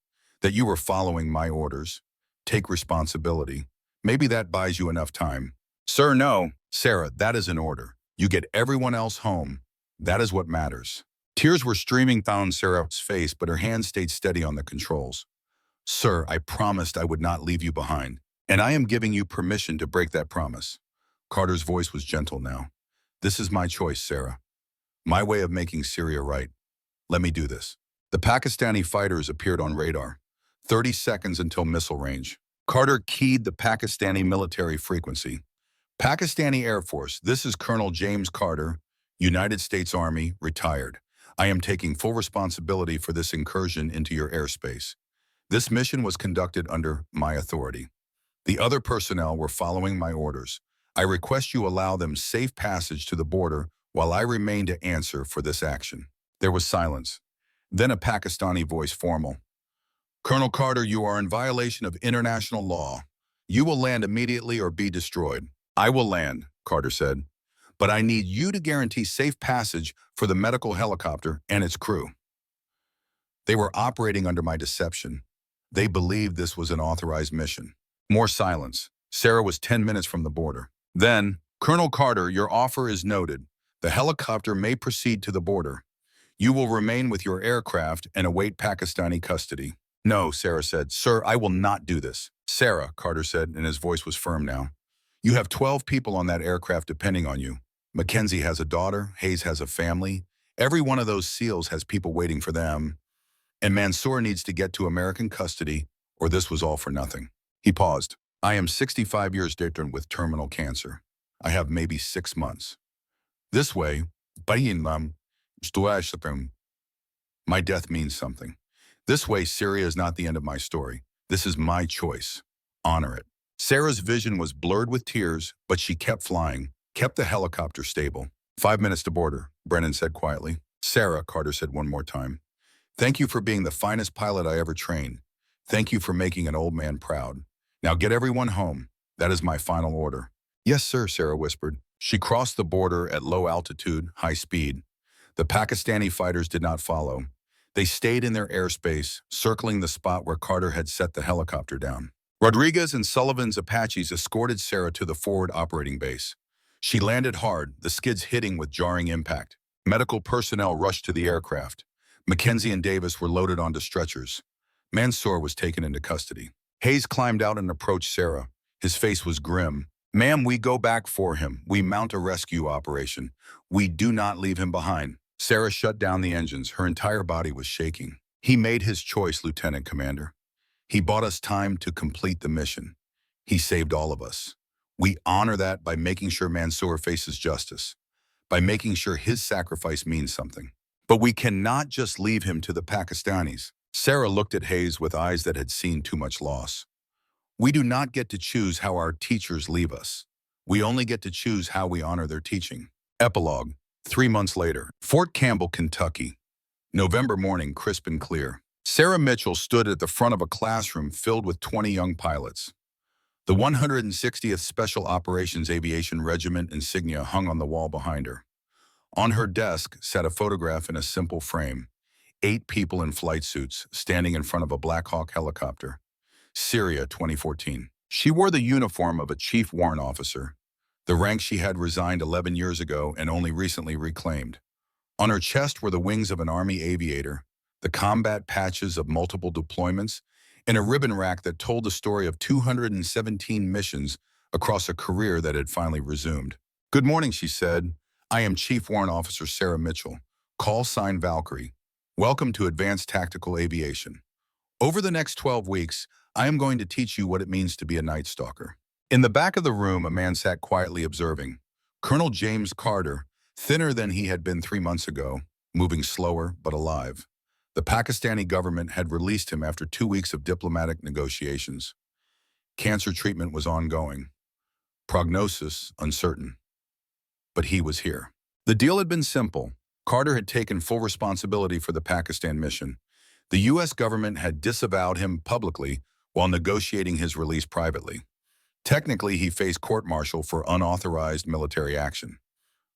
A: that you were following my orders. Take responsibility. Maybe that buys you enough time. Sir, no. Sarah, that is an order. You get everyone else home. That is what matters. Tears were streaming down Sarah's face, but her hand stayed steady on the controls. Sir, I promised I would not leave you behind, and I am giving you permission to break that promise. Carter's voice was gentle now. This is my choice, Sarah. My way of making Syria right. Let me do this. The Pakistani fighters appeared on radar. 30 seconds until missile range. Carter keyed the Pakistani military frequency. Pakistani Air Force, this is Colonel James Carter, United States Army, retired. I am taking full responsibility for this incursion into your airspace. This mission was conducted under my authority. The other personnel were following my orders. I request you allow them safe passage to the border while I remain to answer for this action. There was silence. Then a Pakistani voice, formal. Colonel Carter, you are in violation of international law. You will land immediately or be destroyed. I will land, Carter said, but I need you to guarantee safe passage for the medical helicopter and its crew. They were operating under my deception. They believed this was an authorized mission. More silence. Sarah was 10 minutes from the border. Then, Colonel Carter, your offer is noted. The helicopter may proceed to the border. You will remain with your aircraft and await Pakistani custody. No, Sarah said. Sir, I will not do this. Sarah, Carter said, and his voice was firm now. You have 12 people on that aircraft depending on you. Mackenzie has a daughter. Hayes has a family. Every one of those SEALs has people waiting for them. And Mansour needs to get to American custody, or this was all for nothing. He paused. I am 65 years different with terminal cancer. I have maybe 6 months. This way, my death means something. This way, Syria is not the end of my story. This is my choice. Honor it. Sarah's vision was blurred with tears, but she kept flying, kept the helicopter stable. 5 minutes to border, Brennan said quietly. Sarah, Carter said one more time. Thank you for being the finest pilot I ever trained. Thank you for making an old man proud. Now get everyone home. That is my final order. Yes, sir, Sarah whispered. She crossed the border at low altitude, high speed. The Pakistani fighters did not follow. They stayed in their airspace, circling the spot where Carter had set the helicopter down. Rodriguez and Sullivan's Apaches escorted Sarah to the forward operating base. She landed hard, the skids hitting with jarring impact. Medical personnel rushed to the aircraft. Mackenzie and Davis were loaded onto stretchers. Mansour was taken into custody. Hayes climbed out and approached Sarah. His face was grim. Ma'am, we go back for him. We mount a rescue operation. We do not leave him behind. Sarah shut down the engines. Her entire body was shaking. He made his choice, Lieutenant Commander. He bought us time to complete the mission. He saved all of us. We honor that by making sure Mansour faces justice, by making sure his sacrifice means something. But we cannot just leave him to the Pakistanis. Sarah looked at Hayes with eyes that had seen too much loss. We do not get to choose how our teachers leave us. We only get to choose how we honor their teaching. Epilogue. 3 months later, Fort Campbell, Kentucky. November morning, crisp and clear. Sarah Mitchell stood at the front of a classroom filled with 20 young pilots. The 160th Special Operations Aviation Regiment insignia hung on the wall behind her. On her desk sat a photograph in a simple frame. 8 people in flight suits standing in front of a Black Hawk helicopter. Syria, 2014. She wore the uniform of a chief warrant officer, the rank she had resigned 11 years ago and only recently reclaimed. On her chest were the wings of an Army aviator, the combat patches of multiple deployments, and a ribbon rack that told the story of 217 missions across a career that had finally resumed. Good morning, she said. I am Chief Warrant Officer Sarah Mitchell, call sign Valkyrie. Welcome to Advanced Tactical Aviation. Over the next 12 weeks, I am going to teach you what it means to be a Night Stalker. In the back of the room, a man sat quietly observing. Colonel James Carter, thinner than he had been 3 months ago, moving slower but alive. The Pakistani government had released him after 2 weeks of diplomatic negotiations. Cancer treatment was ongoing. Prognosis uncertain. But he was here. The deal had been simple. Carter had taken full responsibility for the Pakistan mission. The U.S. government had disavowed him publicly while negotiating his release privately. Technically, he faced court-martial for unauthorized military action.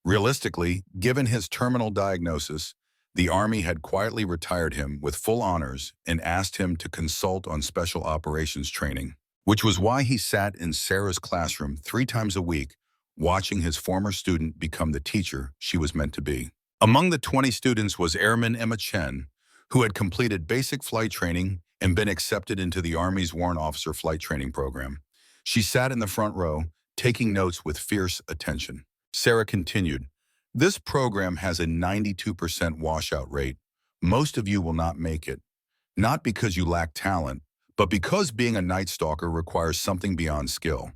A: Realistically, given his terminal diagnosis, the Army had quietly retired him with full honors and asked him to consult on special operations training, which was why he sat in Sarah's classroom 3 times a week, watching his former student become the teacher she was meant to be. Among the 20 students was Airman Emma Chen, who had completed basic flight training and been accepted into the Army's Warrant Officer Flight Training Program. She sat in the front row, taking notes with fierce attention. Sarah continued, "This program has a 92% washout rate. Most of you will not make it, not because you lack talent, but because being a Night Stalker requires something beyond skill.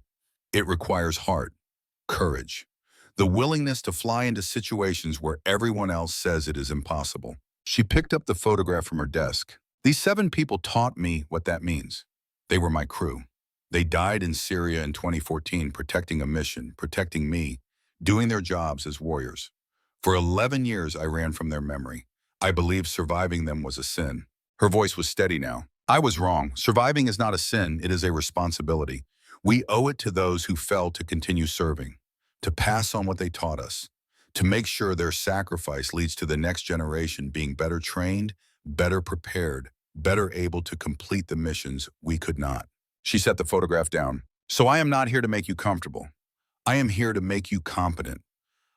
A: It requires heart, courage, the willingness to fly into situations where everyone else says it is impossible." She picked up the photograph from her desk. These 7 people taught me what that means. They were my crew. They died in Syria in 2014, protecting a mission, protecting me, doing their jobs as warriors. For 11 years, I ran from their memory. I believed surviving them was a sin. Her voice was steady now. I was wrong. Surviving is not a sin, it is a responsibility. We owe it to those who fell to continue serving, to pass on what they taught us, to make sure their sacrifice leads to the next generation being better trained, better prepared, better able to complete the missions we could not. She set the photograph down. So I am not here to make you comfortable. I am here to make you competent.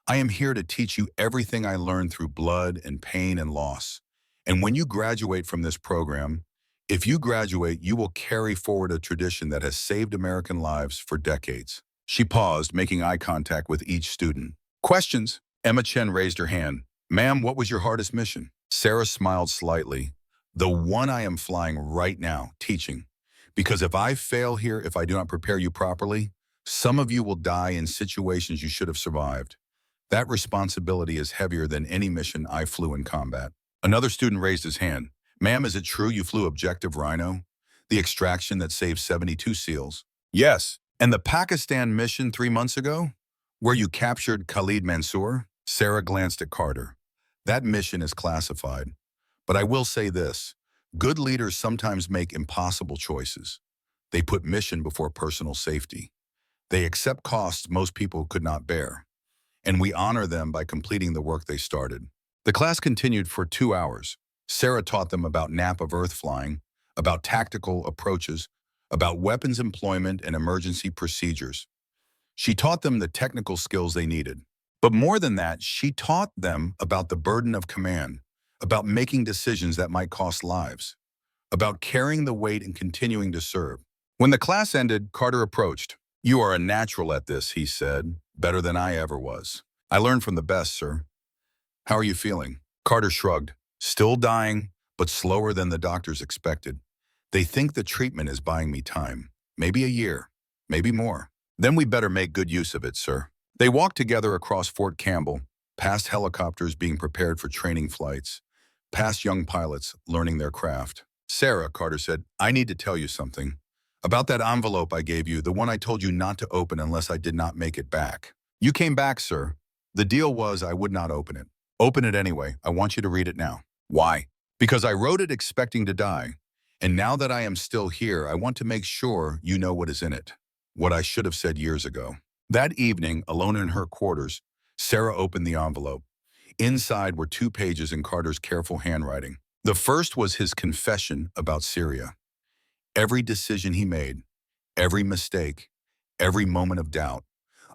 A: I am here to teach you everything I learned through blood and pain and loss. And when you graduate from this program, if you graduate, you will carry forward a tradition that has saved American lives for decades. She paused, making eye contact with each student. Questions? Emma Chen raised her hand. Ma'am, what was your hardest mission? Sarah smiled slightly. The one I am flying right now, teaching. Because if I fail here, if I do not prepare you properly, some of you will die in situations you should have survived. That responsibility is heavier than any mission I flew in combat. Another student raised his hand. Ma'am, is it true you flew Objective Rhino? The extraction that saved 72 SEALs? Yes. And the Pakistan mission 3 months ago? Where you captured Khalid Mansour? Sarah glanced at Carter. That mission is classified. But I will say this, good leaders sometimes make impossible choices. They put mission before personal safety. They accept costs most people could not bear. And we honor them by completing the work they started. The class continued for 2 hours. Sarah taught them about nap of earth flying, about tactical approaches, about weapons employment and emergency procedures. She taught them the technical skills they needed. But more than that, she taught them about the burden of command, about making decisions that might cost lives, about carrying the weight and continuing to serve. When the class ended, Carter approached. "You are a natural at this," he said, "better than I ever was. I learned from the best, sir. How are you feeling?" Carter shrugged. "Still dying, but slower than the doctors expected. They think the treatment is buying me time. Maybe a year, maybe more. Then we better make good use of it, sir." They walked together across Fort Campbell, past helicopters being prepared for training flights, past young pilots learning their craft. "Sarah," Carter said, "I need to tell you something. About that envelope I gave you, the one I told you not to open unless I did not make it back. You came back, sir. The deal was I would not open it. Open it anyway. I want you to read it now." "Why?" "Because I wrote it expecting to die. And now that I am still here, I want to make sure you know what is in it. What I should have said years ago." That evening, alone in her quarters, Sarah opened the envelope. Inside were 2 pages in Carter's careful handwriting. The first was his confession about Syria. Every decision he made, every mistake, every moment of doubt,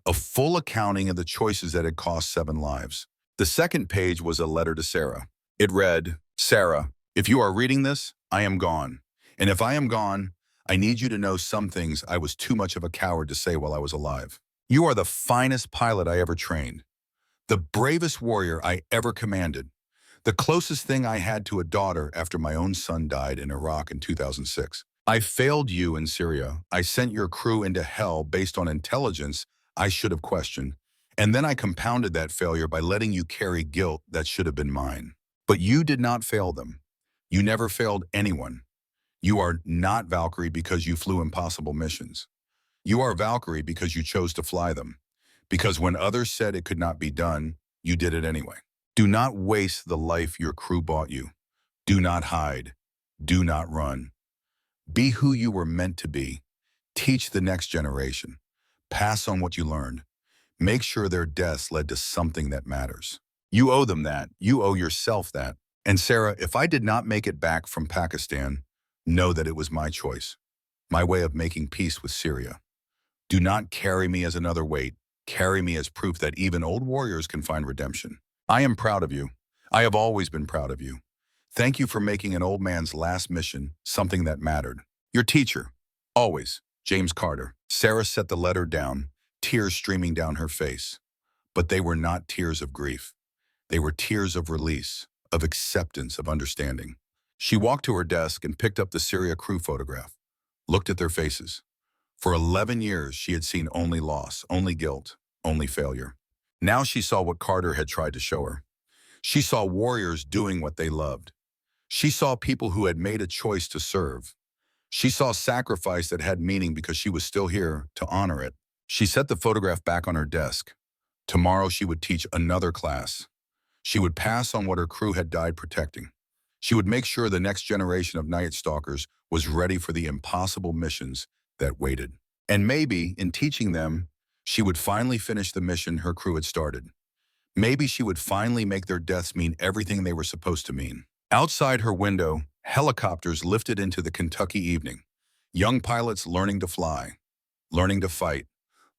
A: a full accounting of the choices that had cost 7 lives. The second page was a letter to Sarah. It read, "Sarah, if you are reading this, I am gone. And if I am gone, I need you to know some things I was too much of a coward to say while I was alive. You are the finest pilot I ever trained, the bravest warrior I ever commanded, the closest thing I had to a daughter after my own son died in Iraq in 2006. I failed you in Syria. I sent your crew into hell based on intelligence I should have questioned. And then I compounded that failure by letting you carry guilt that should have been mine. But you did not fail them. You never failed anyone. You are not Valkyrie because you flew impossible missions. You are Valkyrie because you chose to fly them. Because when others said it could not be done, you did it anyway. Do not waste the life your crew bought you. Do not hide. Do not run. Be who you were meant to be. Teach the next generation. Pass on what you learned. Make sure their deaths led to something that matters. You owe them that. You owe yourself that. And Sarah, if I did not make it back from Pakistan, know that it was my choice, my way of making peace with Syria. Do not carry me as another weight. Carry me as proof that even old warriors can find redemption. I am proud of you. I have always been proud of you. Thank you for making an old man's last mission something that mattered. Your teacher, always, James Carter." Sarah set the letter down, tears streaming down her face. But they were not tears of grief. They were tears of release, of acceptance, of understanding. She walked to her desk and picked up the Syria crew photograph, looked at their faces. For 11 years, she had seen only loss, only guilt, only failure. Now she saw what Carter had tried to show her. She saw warriors doing what they loved. She saw people who had made a choice to serve. She saw sacrifice that had meaning because she was still here to honor it. She set the photograph back on her desk. Tomorrow she would teach another class. She would pass on what her crew had died protecting. She would make sure the next generation of Night Stalkers was ready for the impossible missions that waited. And maybe, in teaching them, she would finally finish the mission her crew had started. Maybe she would finally make their deaths mean everything they were supposed to mean. Outside her window, helicopters lifted into the Kentucky evening. Young pilots learning to fly, learning to fight,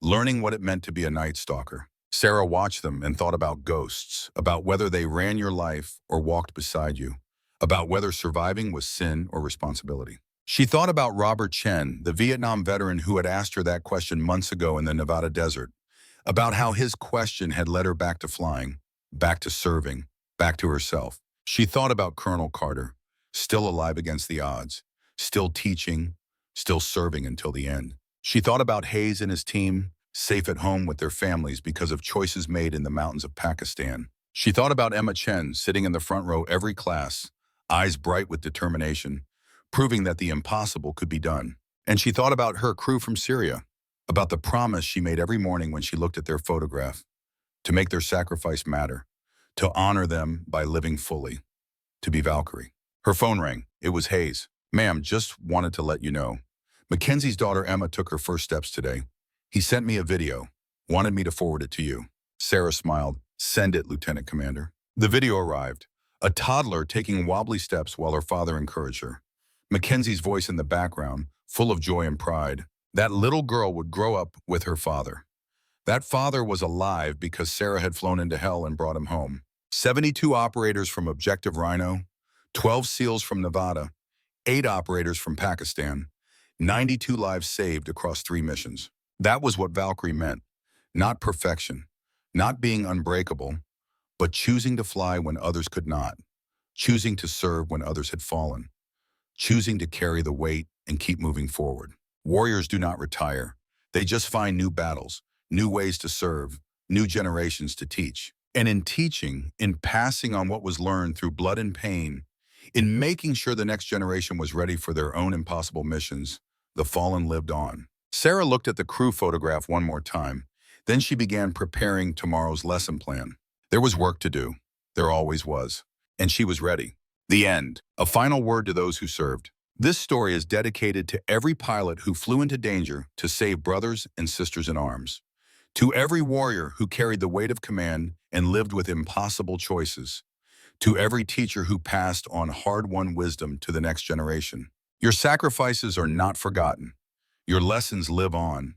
A: learning what it meant to be a Night Stalker. Sarah watched them and thought about ghosts, about whether they ran your life or walked beside you, about whether surviving was sin or responsibility. She thought about Robert Chen, the Vietnam veteran who had asked her that question months ago in the Nevada desert, about how his question had led her back to flying, back to serving, back to herself. She thought about Colonel Carter, still alive against the odds, still teaching, still serving until the end. She thought about Hayes and his team, safe at home with their families because of choices made in the mountains of Pakistan. She thought about Emma Chen sitting in the front row every class, eyes bright with determination, proving that the impossible could be done. And she thought about her crew from Syria, about the promise she made every morning when she looked at their photograph, to make their sacrifice matter, to honor them by living fully, to be Valkyrie. Her phone rang. It was Hayes. Ma'am, just wanted to let you know. Mackenzie's daughter Emma took her first steps today. He sent me a video, wanted me to forward it to you. Sarah smiled. Send it, Lieutenant Commander. The video arrived. A toddler taking wobbly steps while her father encouraged her. Mackenzie's voice in the background, full of joy and pride. That little girl would grow up with her father. That father was alive because Sarah had flown into hell and brought him home. 72 operators from Objective Rhino, 12 SEALs from Nevada, 8 operators from Pakistan, 92 lives saved across 3 missions. That was what Valkyrie meant. Not perfection, not being unbreakable, but choosing to fly when others could not, choosing to serve when others had fallen, choosing to carry the weight and keep moving forward. Warriors do not retire. They just find new battles, new ways to serve, new generations to teach. And in teaching, in passing on what was learned through blood and pain, in making sure the next generation was ready for their own impossible missions, the fallen lived on. Sarah looked at the crew photograph one more time. Then she began preparing tomorrow's lesson plan. There was work to do. There always was. And she was ready. The end. A final word to those who served. This story is dedicated to every pilot who flew into danger to save brothers and sisters in arms. To every warrior who carried the weight of command and lived with impossible choices. To every teacher who passed on hard-won wisdom to the next generation. Your sacrifices are not forgotten. Your lessons live on.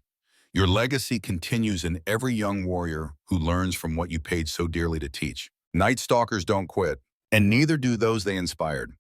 A: Your legacy continues in every young warrior who learns from what you paid so dearly to teach. Night Stalkers don't quit, and neither do those they inspired.